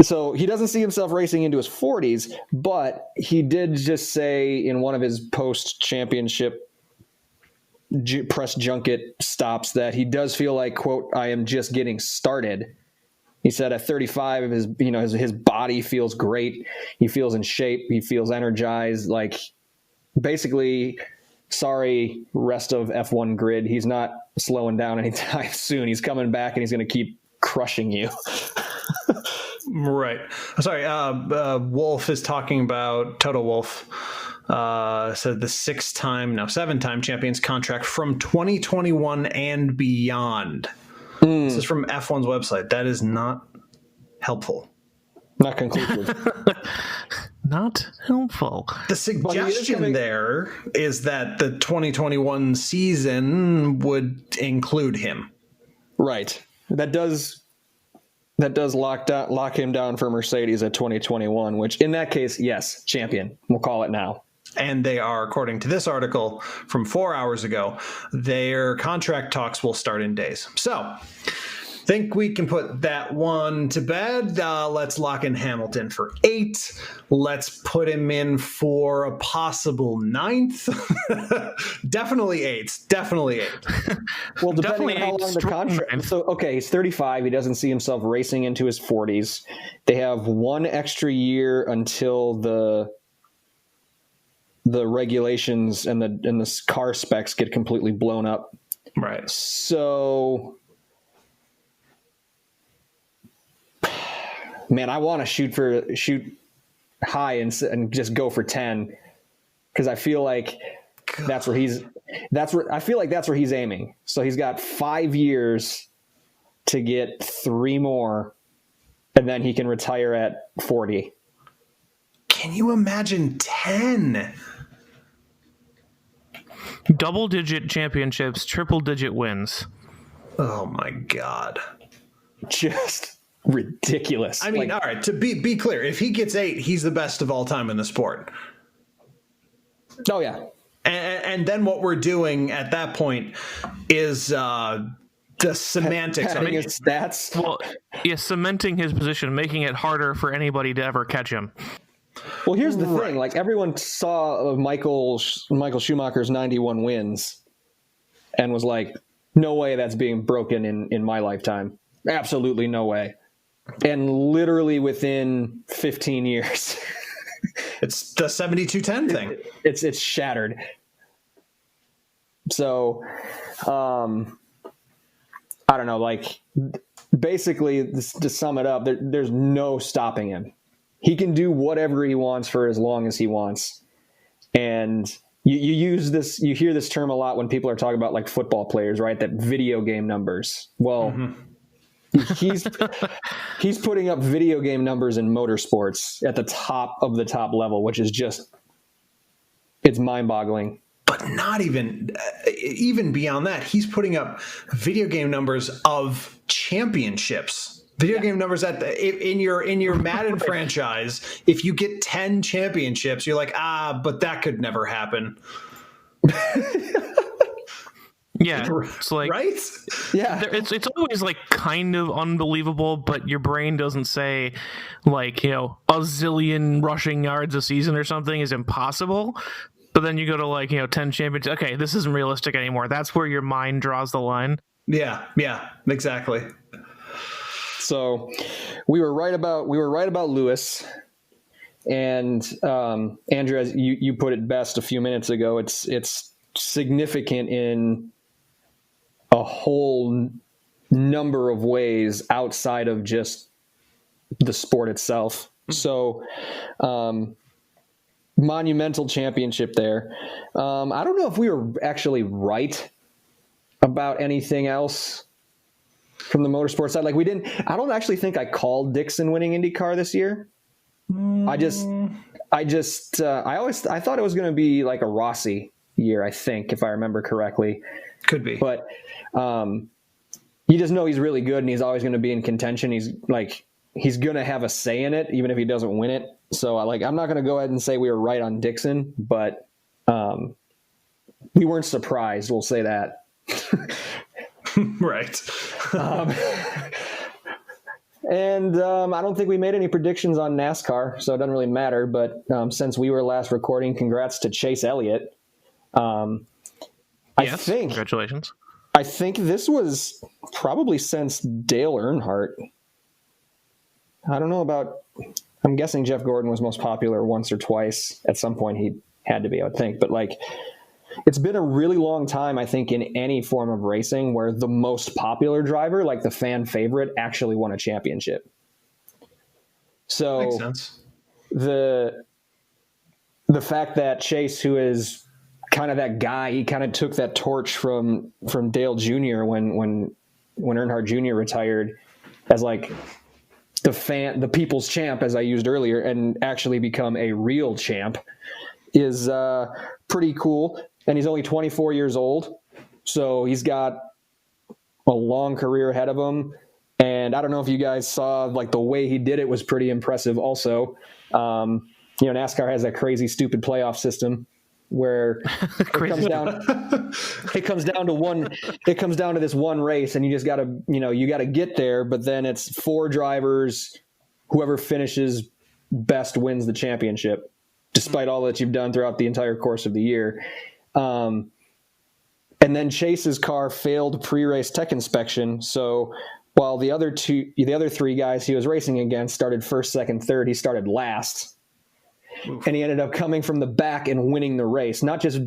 so he doesn't see himself racing into his 40s, but he did just say in one of his post-championship press junket stops that he does feel like, quote, I am just getting started. He said at 35, his body feels great. He feels in shape. He feels energized. Like, basically, sorry, rest of F1 grid. He's not slowing down anytime soon. He's coming back and he's going to keep crushing you. Right. Sorry. Wolf is talking about Toto Wolff. Said the 7-time champions contract from 2021 and beyond. This is from F1's website. That is not helpful. Not conclusive. not helpful. The suggestion there is that the 2021 season would include him. Right. That does lock him down for Mercedes at 2021, which in that case, yes, champion. We'll call it now. And they are, according to this article from 4 hours ago, their contract talks will start in days. So think we can put that one to bed. Let's lock in Hamilton for 8. Let's put him in for a possible 9th. Definitely 8. Definitely 8. Well, depending on how long the contract. So, okay, he's 35. He doesn't see himself racing into his 40s. They have one extra year until the regulations and the car specs get completely blown up. Right. So, man, I want to shoot high and just go for 10, because I feel like that's where he's aiming. So he's got 5 years to get 3 more, and then he can retire at 40. Can you imagine 10? Double-digit championships, triple-digit wins. Oh my God. Just ridiculous. I mean, all right, to be clear, if he gets 8, he's the best of all time in the sport. Oh, yeah. And then what we're doing at that point is the semantics. Having his stats. Well, yeah, cementing his position, making it harder for anybody to ever catch him. Well, here's the thing. Like, everyone saw Michael Schumacher's 91 wins and was like, no way that's being broken in my lifetime. Absolutely no way. And literally within 15 years, it's the 72-10 thing. It's shattered. So, I don't know. Like, basically, to sum it up, there's no stopping him. He can do whatever he wants for as long as he wants. And you hear this term a lot when people are talking about like football players, right? That video game numbers. Well, he's putting up video game numbers in motorsports at the top of the top level, which is just, it's mind-boggling. But not even beyond that, he's putting up video game numbers of championships. Video game numbers in your Madden franchise. If you get 10 championships, you're like, but that could never happen. Yeah, it's like, right? Yeah, it's always like kind of unbelievable, but your brain doesn't say like, a zillion rushing yards a season or something is impossible. But then you go to like 10 championships. Okay, this isn't realistic anymore. That's where your mind draws the line. Yeah, exactly. So we were right about Lewis, and Andrew, as you put it best a few minutes ago, it's significant in a whole number of ways outside of just the sport itself. So, monumental championship there. I don't know if we were actually right about anything else from the motorsport side. Like, I don't actually think I called Dixon winning IndyCar this year. I thought it was going to be like a Rossi year, I think, if I remember correctly. Could be. But you just know he's really good and he's always going to be in contention. He's going to have a say in it, even if he doesn't win it. So I'm not going to go ahead and say we were right on Dixon, but we weren't surprised. We'll say that. Right. And I don't think we made any predictions on NASCAR, so it doesn't really matter. But since we were last recording, congrats to Chase Elliott. Congratulations. I think this was probably since Dale Earnhardt. I don't know about, I'm guessing Jeff Gordon was most popular once or twice. At some point he had to be, I would think. But it's been a really long time, I think, in any form of racing where the most popular driver, like the fan favorite, actually won a championship. So makes sense. The fact that Chase, who is kind of that guy, he kind of took that torch from Dale Jr. when Earnhardt Jr. retired as like the people's champ, as I used earlier, and actually become a real champ is pretty cool. And he's only 24 years old, so he's got a long career ahead of him. And I don't know if you guys saw, like, the way he did it was pretty impressive also. NASCAR has that crazy, stupid playoff system where it comes down to this one race, and you just gotta get there. But then it's 4 drivers. Whoever finishes best wins the championship, despite all that you've done throughout the entire course of the year. And then Chase's car failed pre-race tech inspection. So while the other 3 guys he was racing against started first, second, third, he started last. Oof. And he ended up coming from the back and winning the race, not just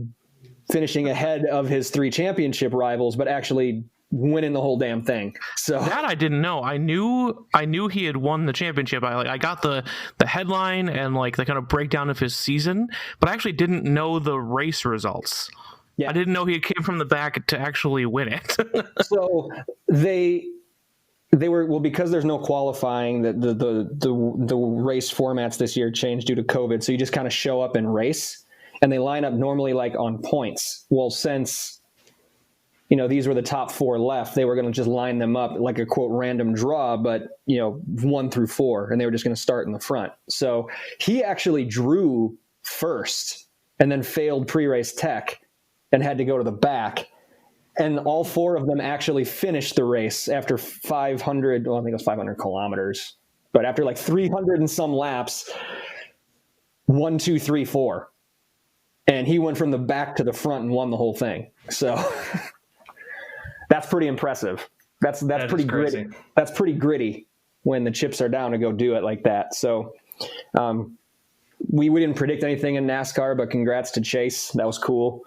finishing ahead of his 3 championship rivals, but actually winning the whole damn thing. So that I didn't know. I knew he had won the championship. I got the headline and like the kind of breakdown of his season, but I actually didn't know the race results. Yeah. I didn't know he came from the back to actually win it. So they were, because there's no qualifying, that the race formats this year changed due to COVID. So you just kind of show up and race, and they line up normally like on points. Well, since these were the top 4 left, they were going to just line them up like a quote random draw, but 1 through 4, and they were just going to start in the front. So he actually drew first and then failed pre-race tech and had to go to the back. And all 4 of them actually finished the race after 500, well, I think it was 500 kilometers, but after like 300 and some laps, 1, 2, 3, 4. And he went from the back to the front and won the whole thing. So that's pretty impressive. That's pretty gritty. That's pretty gritty when the chips are down to go do it like that. So we didn't predict anything in NASCAR, but congrats to Chase. That was cool.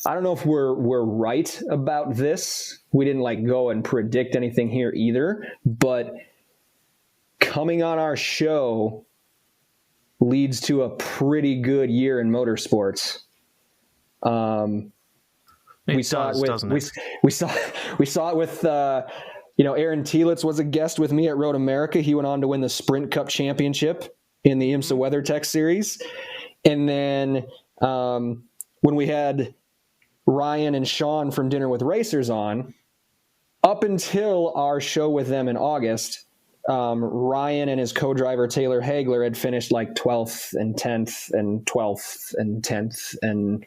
I don't know if we're right about this. We didn't like go and predict anything here either, but coming on our show leads to a pretty good year in motorsports. We saw it with Aaron Telitz was a guest with me at Road America. He went on to win the Sprint Cup Championship in the IMSA WeatherTech Series. And then when we had Ryan and Sean from Dinner with Racers on, up until our show with them in August, Ryan and his co-driver Taylor Hagler had finished like 12th and 10th and 12th and 10th and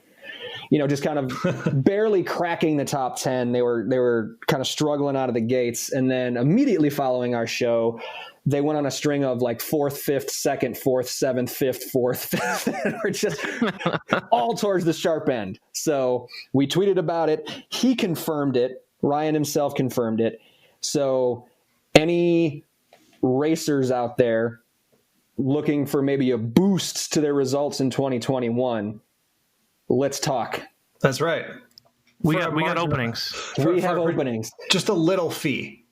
just kind of barely cracking the top 10. They were kind of struggling out of the gates. And then immediately following our show, they went on a string of like 4th, 5th, 2nd, 4th, 7th, 5th, 4th, 5th. And we're just all towards the sharp end. So we tweeted about it. He confirmed it. Ryan himself confirmed it. So any racers out there looking for maybe a boost to their results in 2021, let's talk. That's right. We got openings. We have openings. Just a little fee.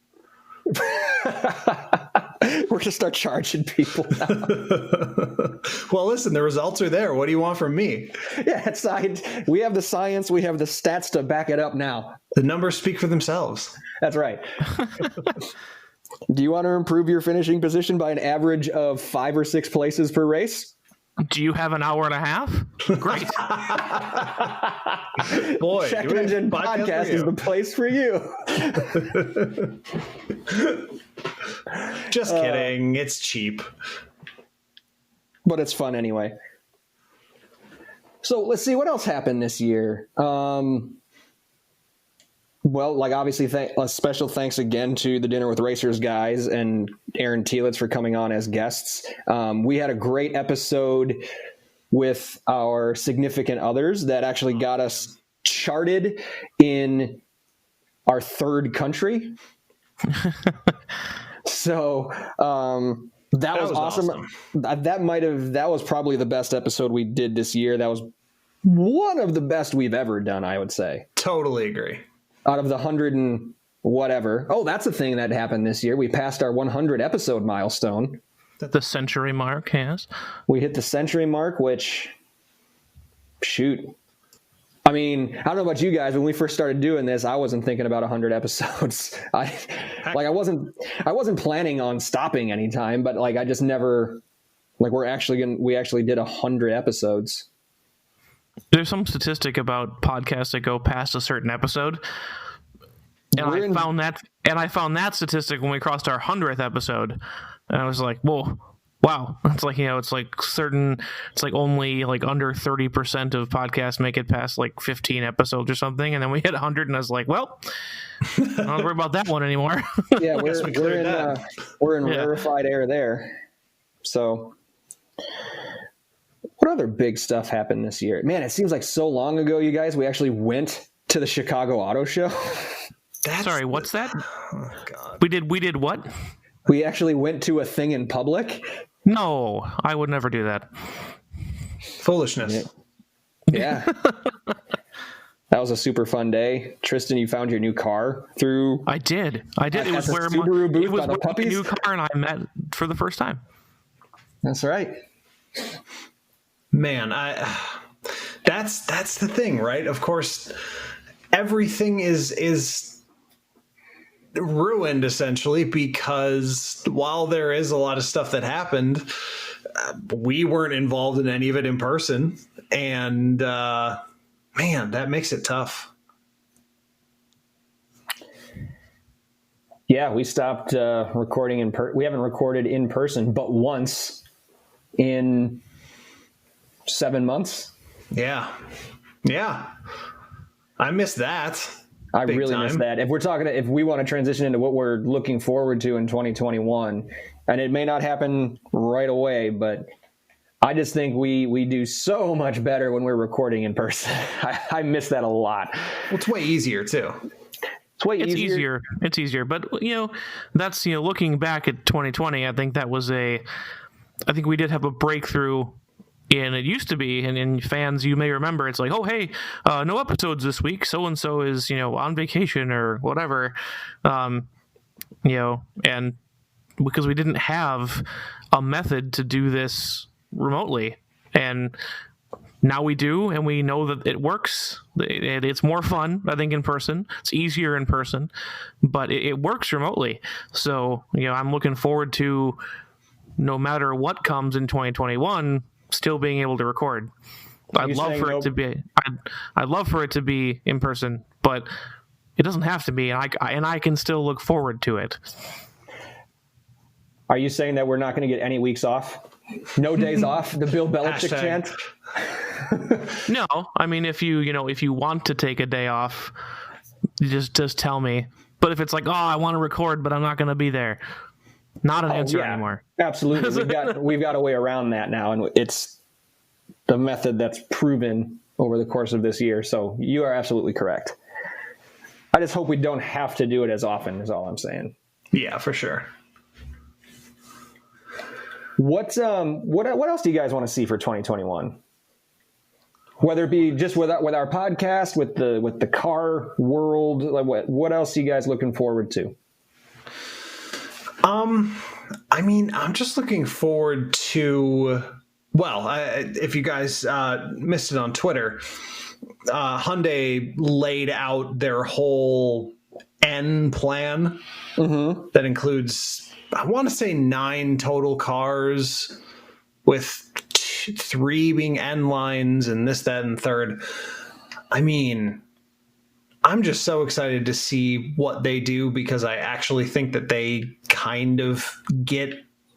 We're going to start charging people now. Well, listen, the results are there. What do you want from me? Yeah, we have the science. We have the stats to back it up now. The numbers speak for themselves. That's right. Do you want to improve your finishing position by an average of 5 or 6 places per race? Do you have an hour and a half? Great. Boy, Check Engine Podcast is the place for you. Just kidding. It's cheap. But it's fun anyway. So let's see what else happened this year. Well, like obviously a special thanks again to the Dinner with Racers guys and Aaron Telitz for coming on as guests. We had a great episode with our significant others that actually got us charted in our 3rd country. So that was awesome. That was probably the best episode we did this year. That was one of the best we've ever done, I would say. Totally agree. Out of the 100 and whatever. Oh, that's a thing that happened this year. We passed our 100 episode milestone. The century mark, yes. We hit the century mark, which, shoot, I mean, I don't know about you guys. When we first started doing this, I wasn't thinking about 100 episodes. I wasn't planning on stopping anytime, but like I just never, like we actually did 100 episodes. There's some statistic about podcasts that go past a certain episode, and I found that statistic when we crossed our 100th episode, and I was like, whoa. Wow, it's like, it's like only like under 30% of podcasts make it past like 15 episodes or something, and then we hit 100, and I was like, well, I don't worry about that one anymore. Yeah, we're in rarefied air there. So, what other big stuff happened this year? Man, it seems like so long ago, you guys. We actually went to the Chicago Auto Show. Sorry, what's that? Oh, God. We did what? We actually went to a thing in public. No, I would never do that. Foolishness. Yeah. That was a super fun day. Tristan, you found your new car through. I did. It was where my new car and I met for the first time. That's right. Man, that's the thing, right? Of course, everything is ruined essentially because while there is a lot of stuff that happened, we weren't involved in any of it in person, and man, that makes it tough. Yeah, we stopped recording we haven't recorded in person but once in 7 months. Yeah I miss that. I really miss that. If we want to transition into what we're looking forward to in 2021, and it may not happen right away, but I just think we do so much better when we're recording in person. I miss that a lot. Well, it's way easier too. It's easier. But that's looking back at 2020, I think we did have a breakthrough. And it used to be, and in fans, you may remember, it's like, oh, hey, no episodes this week. So-and-so is, on vacation or whatever. And because we didn't have a method to do this remotely. And now we do, and we know that it works. It's more fun, I think, in person. It's easier in person, but it works remotely. So, I'm looking forward to, no matter what comes in 2021, still being able to record. I'd love for it to be in person, but it doesn't have to be, and I can still look forward to it. Are you saying that we're not going to get any weeks off? No days off? The Bill Belichick chant? No, I mean, if you want to take a day off, just tell me. But if it's like, oh, I want to record, but I'm not going to be there, not an answer anymore. Absolutely. We've got a way around that now, and it's the method that's proven over the course of this year. So you are absolutely correct. I just hope we don't have to do it as often, is all I'm saying. Yeah, for sure. What else do you guys want to see for 2021? Whether it be just with our podcast, with the car world, like what else are you guys looking forward to? I mean, I'm just looking forward to, if you guys missed it on Twitter, Hyundai laid out their whole N plan that includes, I want to say 9 total cars with 3 being N lines and this, that, and third. I mean, I'm just so excited to see what they do because I actually think that they kind of get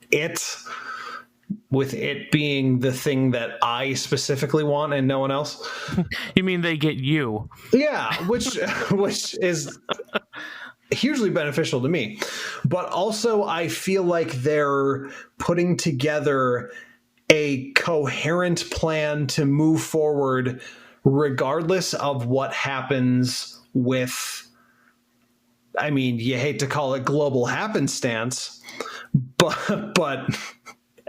it, with it being the thing that I specifically want and no one else. You mean they get you? Yeah, which is hugely beneficial to me. But also I feel like they're putting together a coherent plan to move forward regardless of what happens with, I mean, you hate to call it global happenstance, but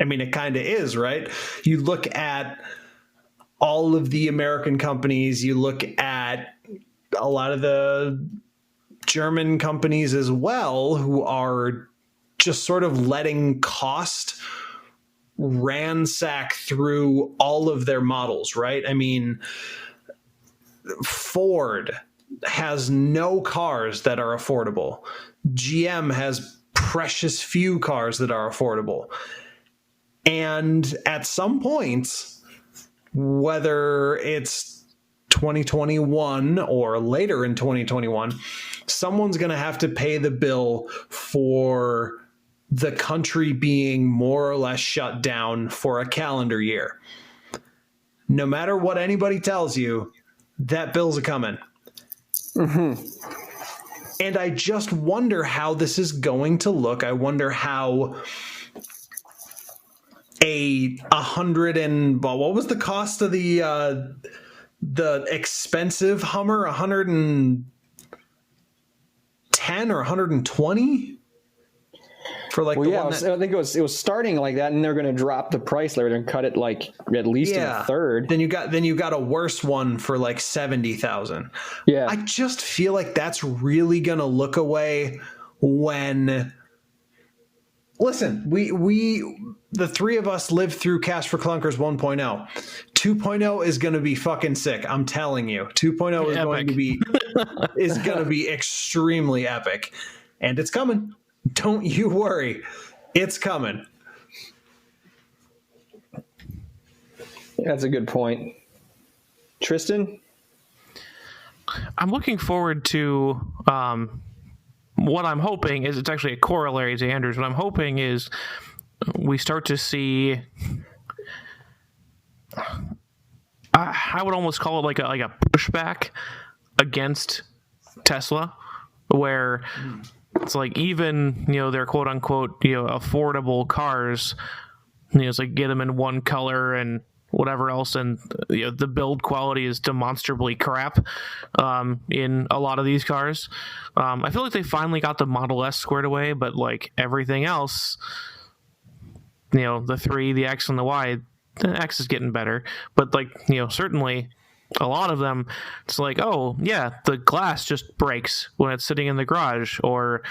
I mean, it kind of is, right? You look at all of the American companies, you look at a lot of the German companies as well, who are just sort of letting cost ransack through all of their models, right? I mean, Ford has no cars that are affordable. GM has precious few cars that are affordable. And at some points, whether it's 2021 or later in 2021, someone's going to have to pay the bill for the country being more or less shut down for a calendar year. No matter what anybody tells you, that bill's a coming. Mm-hmm. And I just wonder how this is going to look. I wonder how what was the cost of the expensive Hummer? 110 or 120 for like I think it was starting like that, and they're going to drop the price. They're going to cut it like at least a third. Then you got a worse one for like 70,000. Yeah, I just feel like that's really going to look away when. Listen, we the three of us lived through Cash for Clunkers 1.0. 2.0 is going to be fucking sick. I'm telling you. 2.0 is going to be extremely epic, and it's coming. Don't you worry. It's coming. That's a good point. Tristan? I'm looking forward to what I'm hoping is, it's actually a corollary to Andrew's. What I'm hoping is we start to see, I would almost call it like a pushback against Tesla, where it's like, even, their quote unquote, affordable cars, it's like get them in one color and whatever else, and the build quality is demonstrably crap in a lot of these cars. I feel like they finally got the Model S squared away, but like everything else, the 3, the X, and the Y, the X is getting better, but like, certainly a lot of them, it's like, oh yeah, the glass just breaks when it's sitting in the garage, or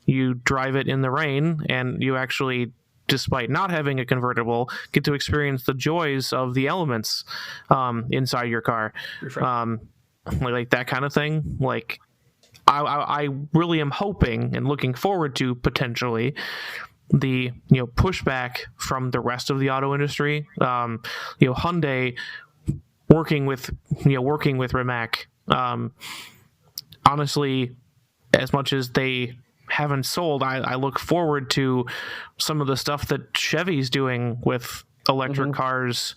you drive it in the rain and you actually, despite not having a convertible, get to experience the joys of the elements inside your car. Like that kind of thing. Like I really am hoping and looking forward to potentially the pushback from the rest of the auto industry. Hyundai working with Rimac. Honestly, as much as they haven't sold, I look forward to some of the stuff that Chevy's doing with electric cars,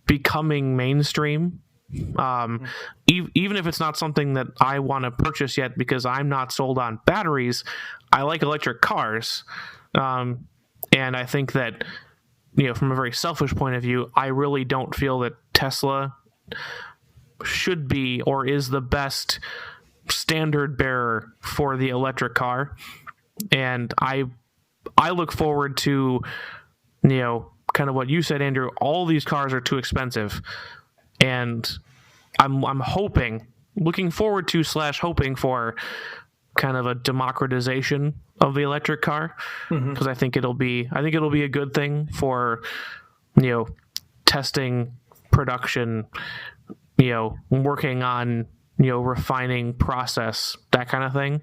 becoming mainstream. Even if it's not something that I want to purchase yet because I'm not sold on batteries, I like electric cars. And I think that, from a very selfish point of view, I really don't feel that Tesla should be or is the best standard bearer for the electric car. And I look forward to, kind of what you said, Andrew. All these cars are too expensive, and I'm looking forward to / hoping for kind of a democratization of the electric car, because I think it'll be a good thing for testing, production, working on refining process, that kind of thing,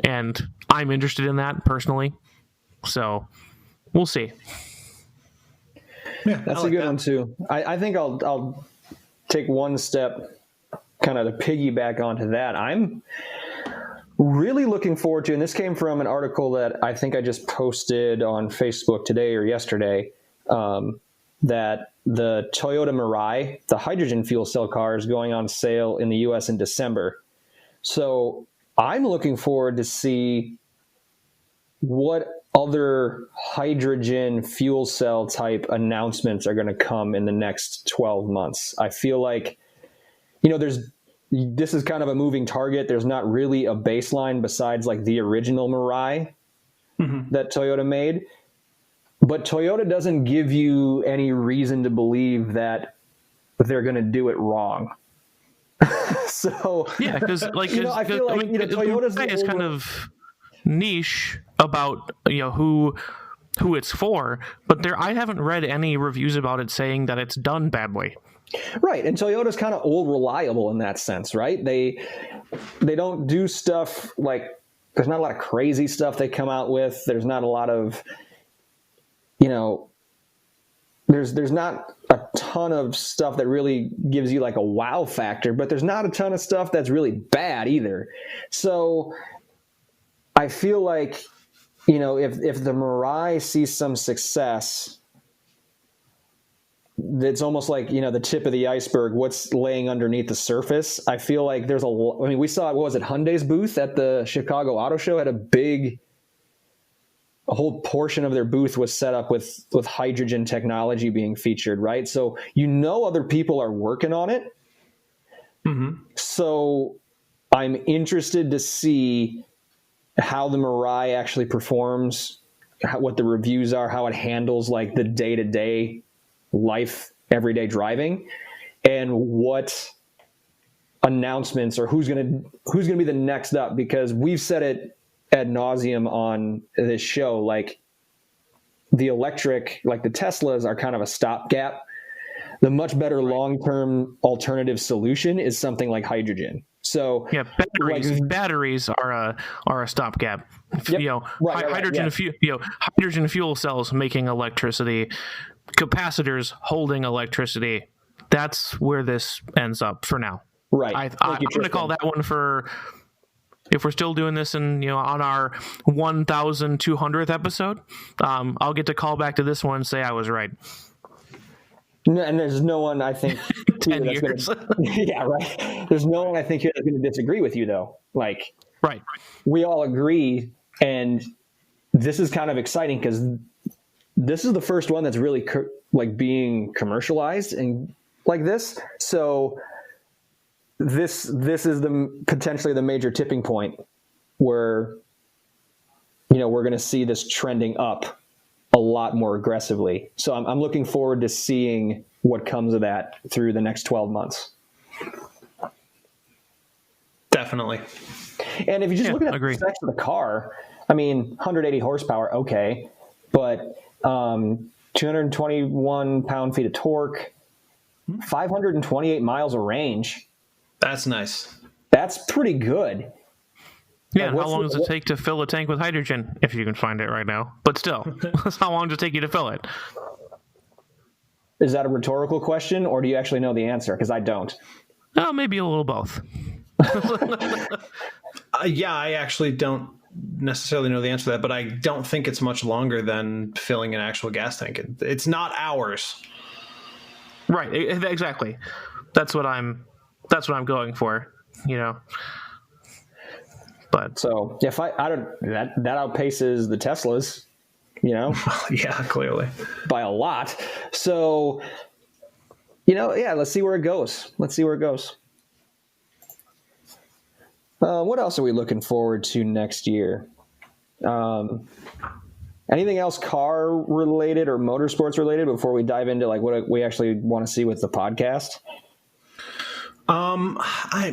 and I'm interested in that personally. So we'll see. Yeah, that's a good one too. I think I'll take one step kind of to piggyback onto that. I'm really looking forward to, and this came from an article that I think I just posted on Facebook today or yesterday, that the Toyota Mirai, the hydrogen fuel cell car, is going on sale in the US in December. So I'm looking forward to see what other hydrogen fuel cell type announcements are going to come in the next 12 months. I feel like, this is kind of a moving target. There's not really a baseline besides like the original Mirai that Toyota made. But Toyota doesn't give you any reason to believe that they're going to do it wrong. So yeah, because I feel like Toyota's is kind of niche about who it's for, but I haven't read any reviews about it saying that it's done badly. Right. And Toyota's kind of old reliable in that sense, right? They don't do stuff like, there's not a lot of crazy stuff they come out with. There's not a lot of, there's not a ton of stuff that really gives you like a wow factor, but there's not a ton of stuff that's really bad either. So I feel like, if the Mirai sees some success, it's almost like, the tip of the iceberg, what's laying underneath the surface. I feel like there's we saw, what was it, Hyundai's booth at the Chicago Auto Show had a whole portion of their booth was set up with hydrogen technology being featured, right? So, other people are working on it. Mm-hmm. So I'm interested to see how the Mirai actually performs, what the reviews are, how it handles like the day-to-day life, everyday driving, and what announcements or who's going to be the next up, because we've said it ad nauseum on this show, like the electric, like the Teslas are kind of a stopgap. The much better long-term alternative solution is something like hydrogen. So yeah, batteries are a stopgap. Yep. Hydrogen fuel cells making electricity, capacitors holding electricity. That's where this ends up for now. Right. I'm going to call that one for, if we're still doing this on our 1,200th episode, I'll get to call back to this one and say I was right. No, and there's no one, I think, 10 years. Yeah, right. There's no one I think here that's going to disagree with you, though. Like, right. We all agree, and this is kind of exciting because this is the first one that's really being commercialized and like this. So this is potentially the major tipping point where we're going to see this trending up a lot more aggressively. So I'm looking forward to seeing what comes of that through the next 12 months. Definitely. And if you just look at the specs of the car, 180 horsepower, okay, but 221 pound-feet of torque, 528 miles of range. That's nice. That's pretty good. Yeah, how long does it take to fill a tank with hydrogen, if you can find it right now? But still, how long does it take you to fill it? Is that a rhetorical question, or do you actually know the answer? Because I don't. Oh, maybe a little both. Yeah, I actually don't necessarily know the answer to that, but I don't think it's much longer than filling an actual gas tank. It's not hours. Right, exactly. That's what I'm going for, But so if I don't, that outpaces the Teslas, Yeah, clearly by a lot. So, let's see where it goes. What else are we looking forward to next year? Anything else car related or motorsports related before we dive into like what we actually want to see with the podcast? I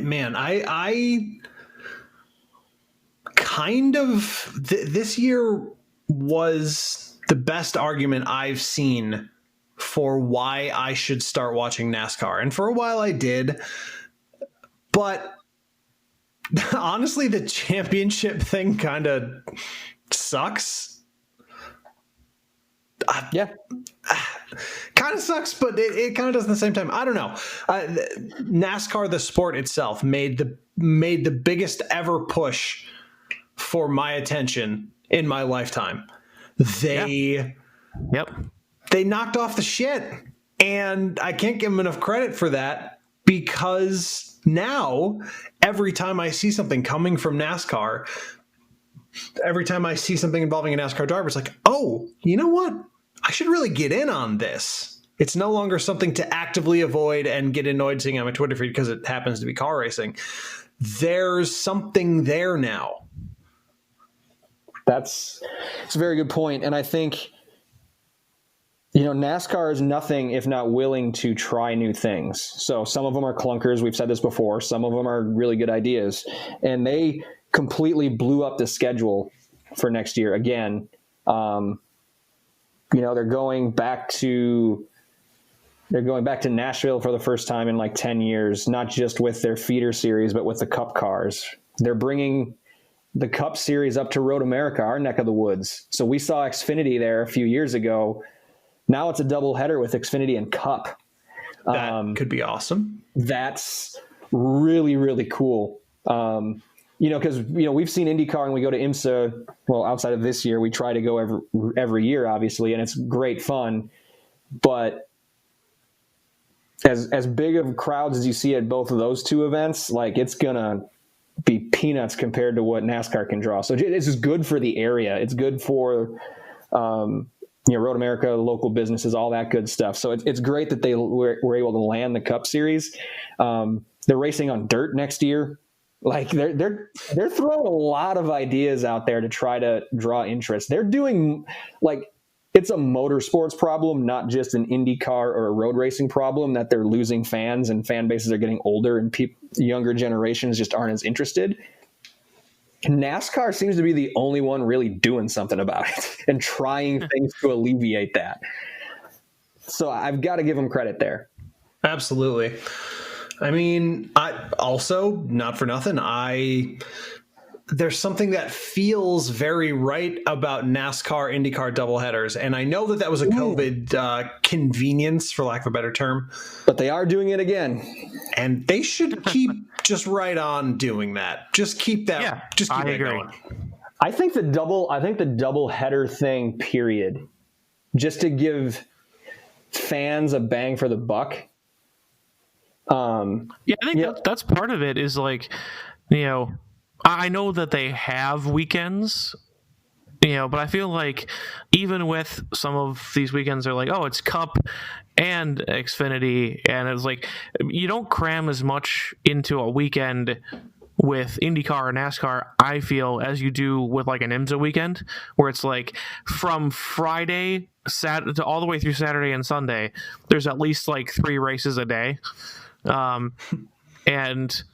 kind of this year was the best argument I've seen for why I should start watching NASCAR. And for a while I did, but honestly, the championship thing kind of sucks. Yeah. Kind of sucks, but it kind of does at the same time. I don't know. NASCAR, the sport itself, made the biggest ever push for my attention in my lifetime. They knocked off the shit, and I can't give them enough credit for that, because now every time I see something coming from NASCAR, every time I see something involving a NASCAR driver, it's like, oh, you know what? I should really get in on this. It's no longer something to actively avoid and get annoyed seeing on my Twitter feed because it happens to be car racing. There's something there now. It's a very good point. And I think, NASCAR is nothing if not willing to try new things. So some of them are clunkers. We've said this before. Some of them are really good ideas. And they completely blew up the schedule for next year again. They're going back to They're going back to Nashville for the first time in like 10 years, not just with their feeder series, but with the Cup cars. They're bringing the Cup series up to Road America, our neck of the woods. So we saw Xfinity there a few years ago. Now it's a double header with Xfinity and Cup. That could be awesome. That's really, really cool. Because we've seen IndyCar and we go to IMSA. Well, outside of this year, we try to go every year, obviously, and it's great fun. But as big of crowds as you see at both of those two events, like it's gonna be peanuts compared to what NASCAR can draw. So this is good for the area. It's good for Road America, local businesses, all that good stuff. So it's great that they were able to land the Cup Series. They're racing on dirt next year. Like they're throwing a lot of ideas out there to try to draw interest. They're doing it's a motorsports problem, not just an IndyCar or a road racing problem, that they're losing fans and fan bases are getting older and younger generations just aren't as interested. NASCAR seems to be the only one really doing something about it and trying things to alleviate that. So I've got to give them credit there. Absolutely. I mean, I also, not for nothing, there's something that feels very right about NASCAR IndyCar doubleheaders. And I know that was a COVID convenience, for lack of a better term. But they are doing it again. And they should keep just right on doing that. Just keep that. Yeah, just keep I that agree. going. I think the double header thing, period, just to give fans a bang for the buck. I think that's part of it is I know that they have weekends, but I feel like even with some of these weekends, they're like, oh, it's Cup and Xfinity. And it's like, you don't cram as much into a weekend with IndyCar or NASCAR, I feel, as you do with like an IMSA weekend, where it's like from Friday, Saturday, all the way through Saturday and Sunday, there's at least like 3 races a day. And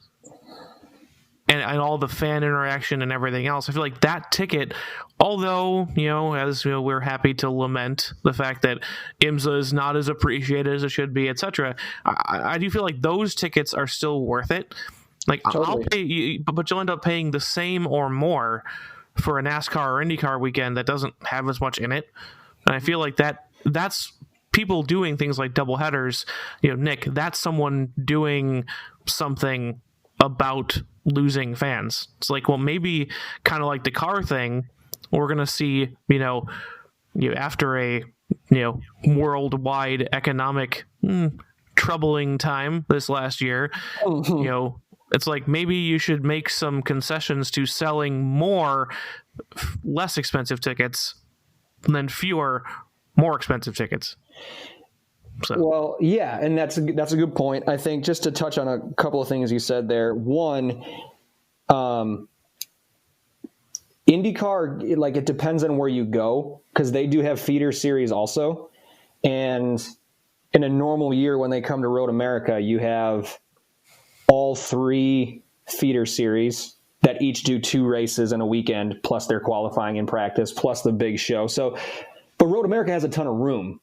all the fan interaction and everything else. I feel like that ticket, although, we're happy to lament the fact that IMSA is not as appreciated as it should be, etc. I do feel like those tickets are still worth it. Like, totally. I'll pay you, but you'll end up paying the same or more for a NASCAR or IndyCar weekend that doesn't have as much in it. And I feel like that's people doing things like double headers. Nick, that's someone doing something about losing fans. It's like, well, maybe kind of like the car thing, we're going to see, after a, worldwide economic troubling time this last year, it's like maybe you should make some concessions to selling more less expensive tickets than fewer more expensive tickets. So. Well, yeah, and that's a good point. I think just to touch on a couple of things you said there. One, IndyCar, like, it depends on where you go, because they do have feeder series also. And in a normal year, when they come to Road America, you have all 3 feeder series that each do 2 races in a weekend, plus their qualifying and practice, plus the big show. So, but Road America has a ton of room.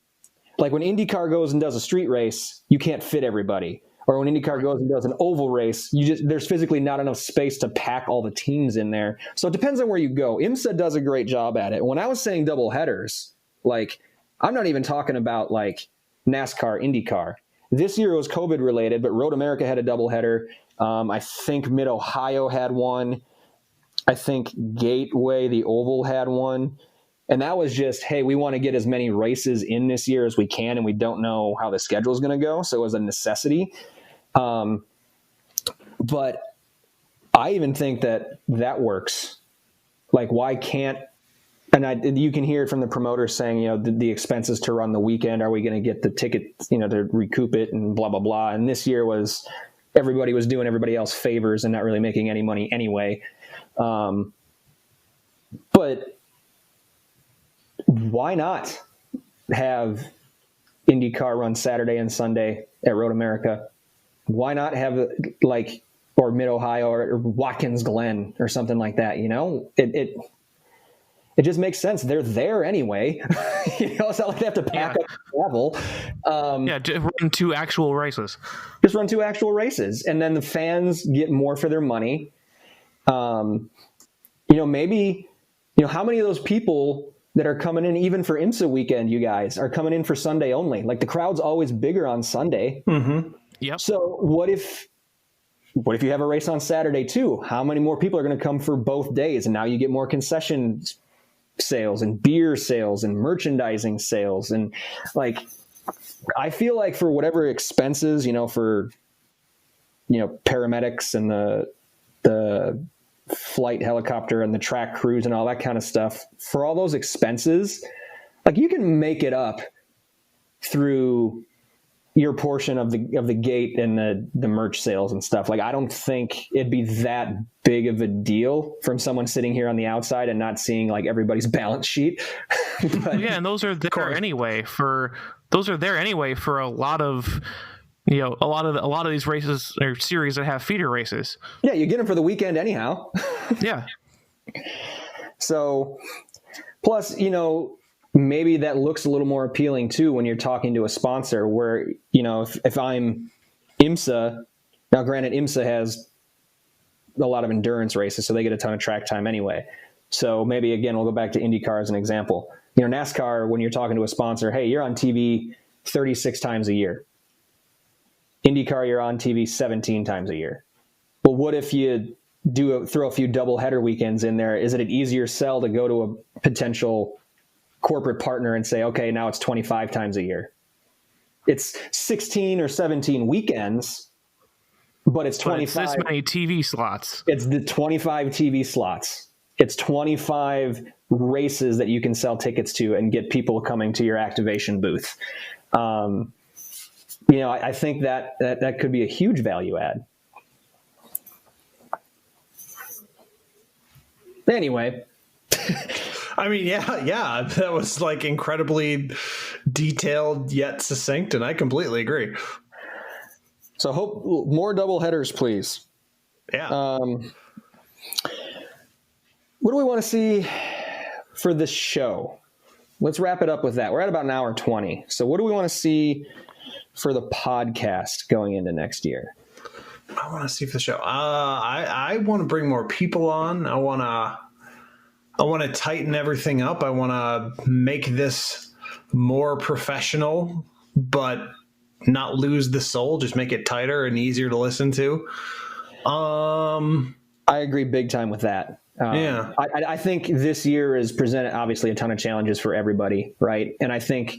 Like when IndyCar goes and does a street race, you can't fit everybody. Or when IndyCar goes and does an oval race, there's physically not enough space to pack all the teams in there. So it depends on where you go. IMSA does a great job at it. When I was saying double headers, like, I'm not even talking about like NASCAR, IndyCar. This year it was COVID related, but Road America had a double header. I think Mid-Ohio had one. I think Gateway, the oval, had one. And that was just, hey, we want to get as many races in this year as we can, and we don't know how the schedule is going to go. So it was a necessity. But I even think that works. Like, why can't, and you can hear it from the promoters saying, the expenses to run the weekend, are we going to get the ticket, to recoup it and blah, blah, blah. And this year everybody was doing everybody else favors and not really making any money anyway. But why not have IndyCar run Saturday and Sunday at Road America? Why not have or Mid-Ohio or Watkins Glen or something like that? it just makes sense. They're there anyway. It's not like they have to pack up and travel. Just run 2 actual races. Just run 2 actual races, and then the fans get more for their money. Maybe, how many of those people that are coming in, even for IMSA weekend, you guys are coming in for Sunday only? Like, the crowd's always bigger on Sunday. Mm-hmm. Yep. So what if you have a race on Saturday too? How many more people are going to come for both days? And now you get more concession sales and beer sales and merchandising sales. And I feel like for whatever expenses, for, paramedics and the flight helicopter and the track crews and all that kind of stuff, for all those expenses, you can make it up through your portion of the gate and the merch sales and stuff. I don't think it'd be that big of a deal from someone sitting here on the outside and not seeing everybody's balance sheet. But, and those are there anyway for a lot of a lot of these races or series that have feeder races. Yeah, you get them for the weekend anyhow. Yeah. So, plus, maybe that looks a little more appealing too when you're talking to a sponsor where, if I'm IMSA, now granted IMSA has a lot of endurance races, so they get a ton of track time anyway. So maybe, again, we'll go back to IndyCar as an example. NASCAR, when you're talking to a sponsor, hey, you're on TV 36 times a year. IndyCar, you're on TV 17 times a year. But what if you throw a few double header weekends in there? Is it an easier sell to go to a potential corporate partner and say, okay, now it's 25 times a year? It's 16 or 17 weekends, but it's 25. But it's this many TV slots. It's the 25 TV slots. It's 25 races that you can sell tickets to and get people coming to your activation booth. I think that could be a huge value add. Anyway. I mean, yeah, that was incredibly detailed yet succinct, and I completely agree. So hope more double headers, please. Yeah. What do we want to see for this show? Let's wrap it up with that. We're at about an hour 20. So what do we want to see for the podcast going into next year? I want to see for the show. I want to bring more people on. I want to tighten everything up. I want to make this more professional, but not lose the soul. Just make it tighter and easier to listen to. I agree big time with that. Yeah. I think this year has presented obviously a ton of challenges for everybody, right? And I think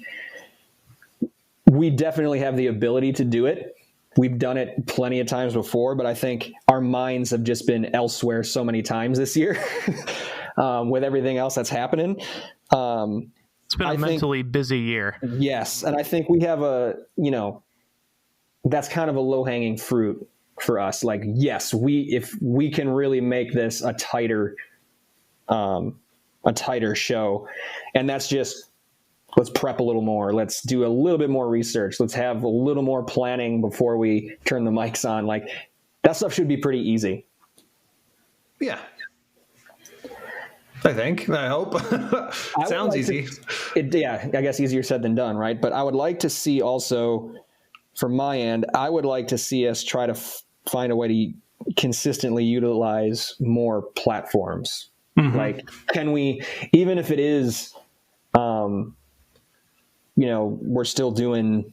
we definitely have the ability to do it. We've done it plenty of times before, but I think our minds have just been elsewhere so many times this year with everything else that's happening. It's been a mentally busy year. Yes. And I think we have that's kind of a low-hanging fruit for us. Yes, if we can really make this a tighter show, and that's just, let's prep a little more. Let's do a little bit more research. Let's have a little more planning before we turn the mics on. That stuff should be pretty easy. Yeah. I hope. Sounds easy. I guess easier said than done, right? But I would like to see also, from my end, I would like to see us try to find a way to consistently utilize more platforms. Mm-hmm. Can we, even if it is, we're still doing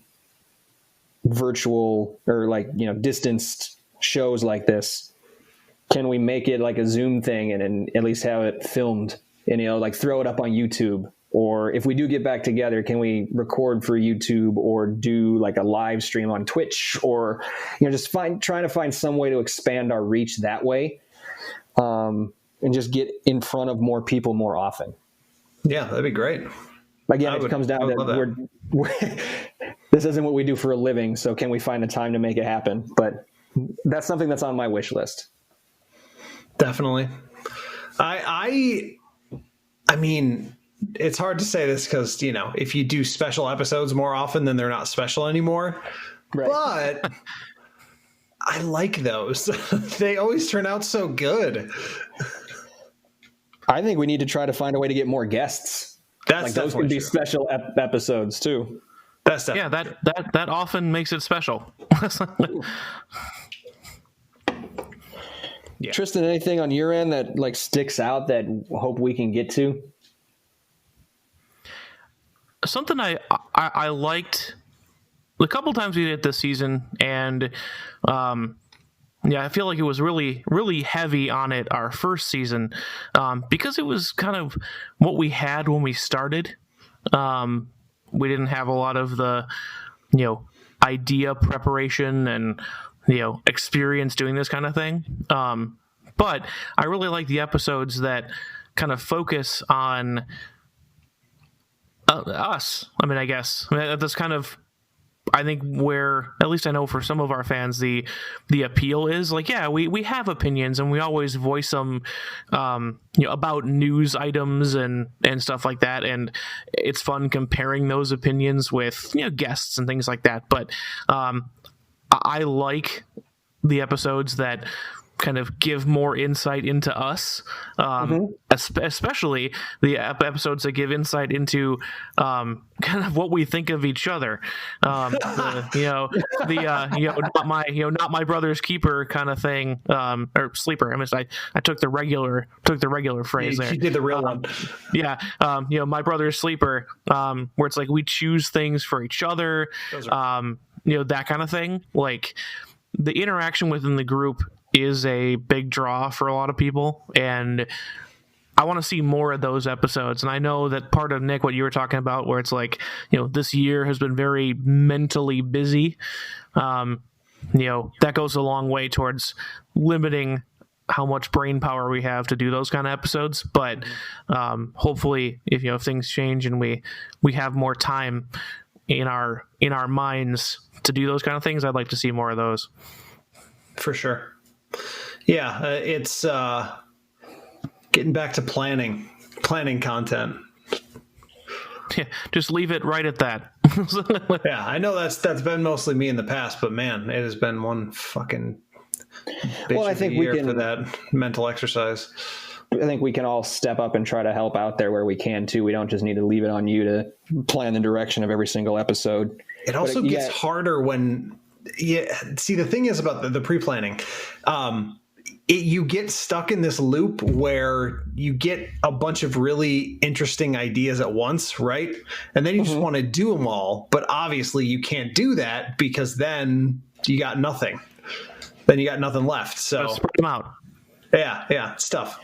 virtual or distanced shows like this, can we make it like a Zoom thing and at least have it filmed and, throw it up on YouTube? Or if we do get back together, can we record for YouTube or do a live stream on Twitch, or, just trying to find some way to expand our reach that way, and just get in front of more people more often. Yeah, that'd be great. Again, it comes down to this isn't what we do for a living, so can we find the time to make it happen? But that's something that's on my wish list. Definitely. I mean, it's hard to say this because, if you do special episodes more often, then they're not special anymore. Right. But I like those. They always turn out so good. I think we need to try to find a way to get more guests. That's like those could be special episodes too. That's Yeah, that often makes it special. Yeah. Tristan, anything on your end that like sticks out that hope we can get to? Something I liked the couple times we did it this season, and I feel like it was really, really heavy on it our first season, because it was kind of what we had when we started. We didn't have a lot of the, idea preparation and, experience doing this kind of thing. But I really like the episodes that kind of focus on us. I guess that's kind of, I think, where, at least I know for some of our fans, the appeal is like, yeah, we have opinions and we always voice them, about news items and stuff like that. And it's fun comparing those opinions with, guests and things like that. But I like the episodes that kind of give more insight into us, especially the episodes that give insight into kind of what we think of each other. Not my brother's keeper kind of thing, or sleeper. I took the regular phrase there. You did the real one. Yeah, my brother's sleeper, where it's like we choose things for each other, that kind of thing. Like the interaction within the group is a big draw for a lot of people, and I want to see more of those episodes. And I know that part of, Nick, what you were talking about, where it's like, this year has been very mentally busy, that goes a long way towards limiting how much brain power we have to do those kind of episodes. But hopefully if things change and we have more time in our minds to do those kind of things, I'd like to see more of those. For sure. Yeah, it's getting back to planning content. Yeah, just leave it right at that. Yeah, I know that's been mostly me in the past, but man, it has been one fucking bitch I think of a year we can, for that mental exercise. I think we can all step up and try to help out there where we can too. We don't just need to leave it on you to plan the direction of every single episode. It also gets harder when... Yeah. See, the thing is about the pre-planning, you get stuck in this loop where you get a bunch of really interesting ideas at once, right? And then you just want to do them all. But obviously you can't do that because then you got nothing. Then you got nothing left. So spread them out. Yeah. It's tough.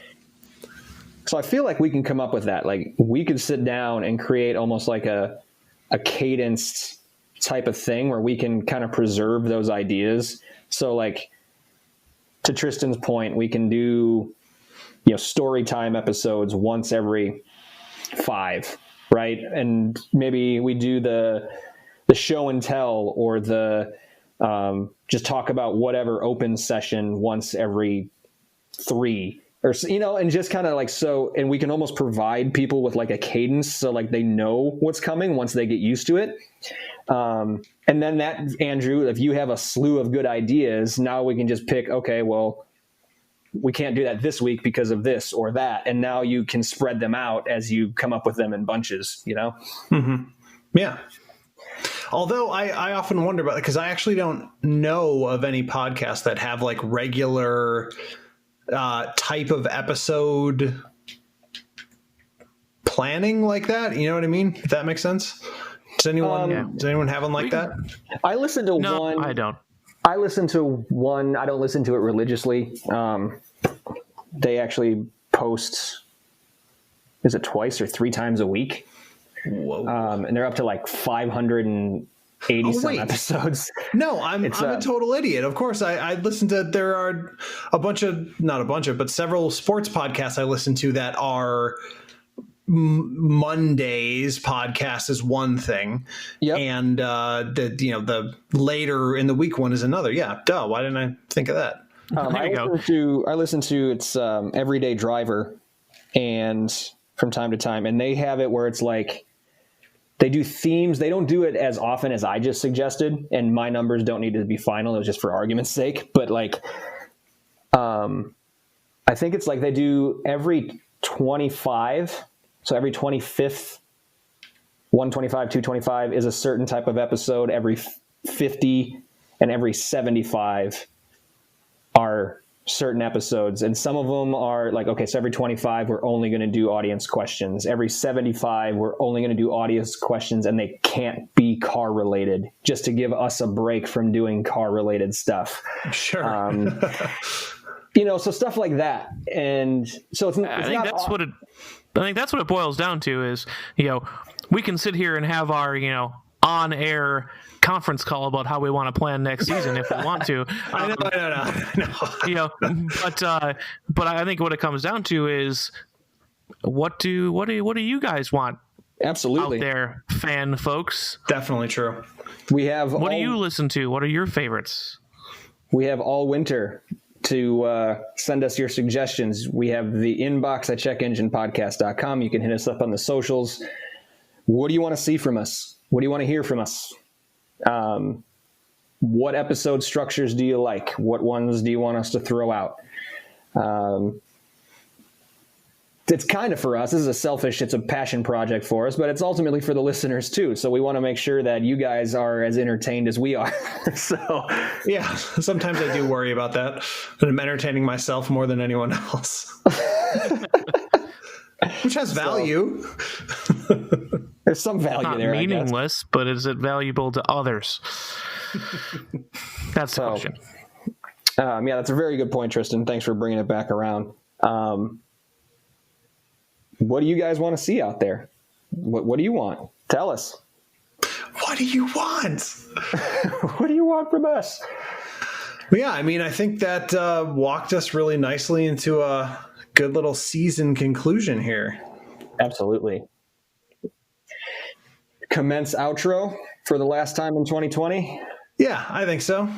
So I feel like we can come up with that. Like we could sit down and create almost like a cadenced type of thing where we can kind of preserve those ideas. So like to Tristan's point, we can do, story time episodes once every 5, right? And maybe we do the show and tell or the just talk about whatever open session once every 3, or and just kind of like, so, and we can almost provide people with like a cadence so like they know what's coming once they get used to it. And then that, Andrew, if you have a slew of good ideas, now we can just pick, okay, well, we can't do that this week because of this or that. And now you can spread them out as you come up with them in bunches, Mm-hmm. Yeah. Although I often wonder about it because I actually don't know of any podcasts that have like regular type of episode planning like that. You know what I mean? If that makes sense. Does anyone have one like that? I listen to one. I don't. I listen to one. I don't listen to it religiously. They actually post, is it twice or 3 times a week? Whoa. And they're up to like 580 some episodes. No, I'm a total idiot. Of course, I listen to, there are but several sports podcasts I listen to that are Monday's podcast is one thing, and the later in the week one is another. Yeah, duh. Why didn't I think of that? I listen to it's Everyday Driver, and from time to time, and they have it where it's like they do themes. They don't do it as often as I just suggested, and my numbers don't need to be final. It was just for argument's sake, but like, I think it's like they do every 25, so every 25th, 125, 225 is a certain type of episode. Every 50 and every 75 are certain episodes. And some of them are like, okay, so every 25, we're only going to do audience questions. Every 75, we're only going to do audience questions, and they can't be car related, just to give us a break from doing car related stuff. Sure. So stuff like that. And so I think that's what it boils down to is, we can sit here and have our, on air conference call about how we want to plan next season if we want to. I know. But I think what it comes down to is what do you guys want? Absolutely. Out there, fan folks. Definitely true. We have what do you listen to? What are your favorites? We have all winter to send us your suggestions. We have the inbox at checkenginepodcast.com. You can hit us up on the socials. What do you want to see from us? What do you want to hear from us? What episode structures do you like? What ones do you want us to throw out? It's kind of for us. This is it's a passion project for us, but it's ultimately for the listeners too. So we want to make sure that you guys are as entertained as we are. So yeah, sometimes I do worry about that. But I'm entertaining myself more than anyone else, which has value. There's some value not there. Meaningless, but is it valuable to others? That's the question. Yeah, that's a very good point, Tristan. Thanks for bringing it back around. What do you guys want to see out there? What do you want? Tell us. What do you want? What do you want from us? Yeah, I think that walked us really nicely into a good little season conclusion here. Absolutely. Commence outro for the last time in 2020? Yeah, I think so.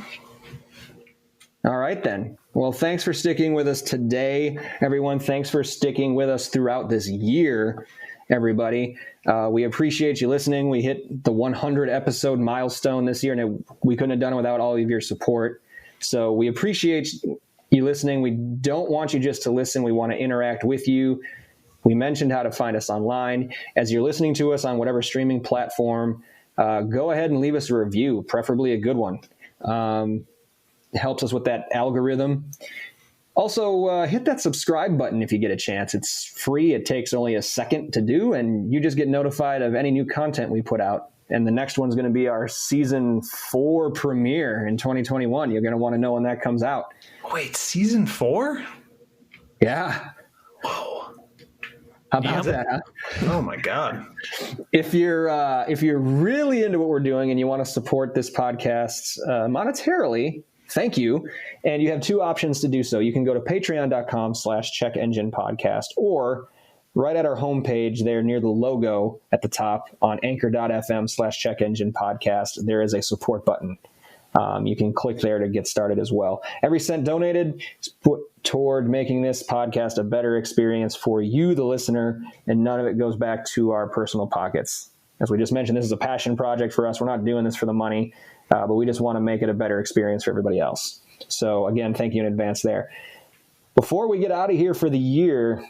All right, then. Well, thanks for sticking with us today, everyone. Thanks for sticking with us throughout this year, everybody. We appreciate you listening. We hit the 100 episode milestone this year, and we couldn't have done it without all of your support. So we appreciate you listening. We don't want you just to listen. We want to interact with you. We mentioned how to find us online. As you're listening to us on whatever streaming platform, go ahead and leave us a review, preferably a good one. Helps us with that algorithm. Also, hit that subscribe button if you get a chance. It's free. It takes only a second to do, and you just get notified of any new content we put out. And the next one's going to be our season 4 premiere in 2021. You're going to want to know when that comes out. Wait, season 4? Yeah. Whoa. How about that, huh? Oh my God. If you're really into what we're doing and you want to support this podcast monetarily, thank you. And you have two options to do so. You can go to patreon.com/checkenginepodcast, or right at our homepage there near the logo at the top on anchor.fm/checkenginepodcast, there is a support button. You can click there to get started as well. Every cent donated is put toward making this podcast a better experience for you, the listener, and none of it goes back to our personal pockets. As we just mentioned, this is a passion project for us. We're not doing this for the money, but we just want to make it a better experience for everybody else. So again, thank you in advance there. Before we get out of here for the year,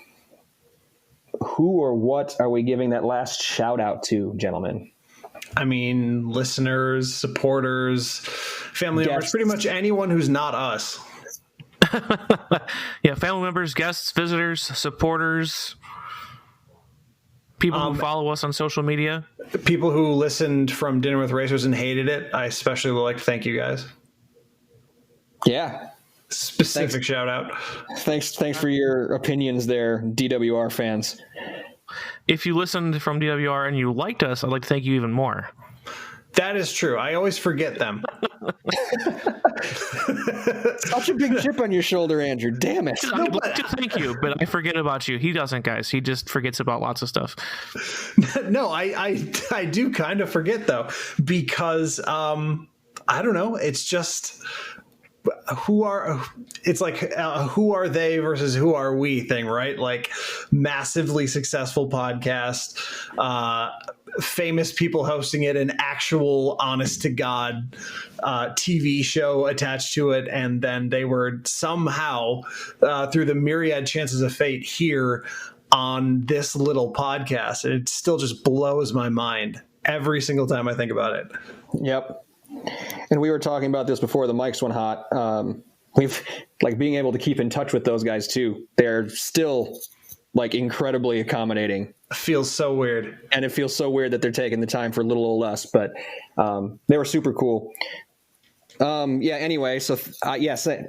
who or what are we giving that last shout out to, gentlemen? Listeners, supporters, family members, pretty much anyone who's not us. Yeah, family members, guests, visitors, supporters, people who follow us on social media. People who listened from Dinner with Racers and hated it. I especially would like to thank you guys. Yeah. Specific shout out. Thanks for your opinions there, DWR fans. If you listened from DWR and you liked us, I'd like to thank you even more. That is true. I always forget them. Such a big chip on your shoulder, Andrew. Damn it. I'd like to thank you, but I forget about you. He doesn't, guys. He just forgets about lots of stuff. No, I do kind of forget, though, because I don't know. It's just... who are they versus who are we thing, right? Like massively successful podcast, famous people hosting it, an actual honest to God TV show attached to it, and then they were somehow through the myriad chances of fate here on this little podcast. And it still just blows my mind every single time I think about it. Yep. And we were talking about this before the mics went hot. We've like being able to keep in touch with those guys too. They're still like incredibly accommodating. It feels so weird. And it feels so weird that they're taking the time for a little old us, but they were super cool. Anyway, so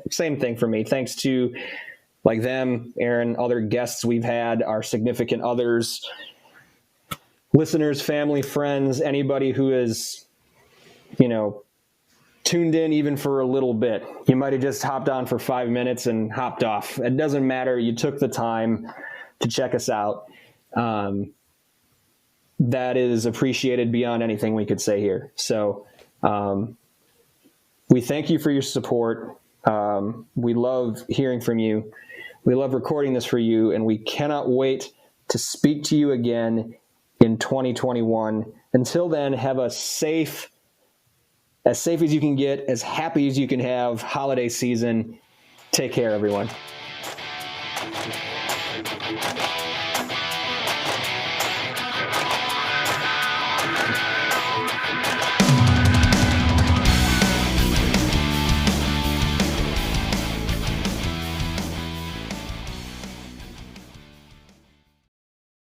same thing for me. Thanks to like them, Aaron, other guests we've had, our significant others, listeners, family, friends, anybody who is, tuned in even for a little bit. You might have just hopped on for 5 minutes and hopped off. It doesn't matter. You took the time to check us out. That is appreciated beyond anything we could say here. So we thank you for your support. We love hearing from you. We love recording this for you, and we cannot wait to speak to you again in 2021. Until then, have a safe as you can get, as happy as you can have holiday season. Take care, everyone.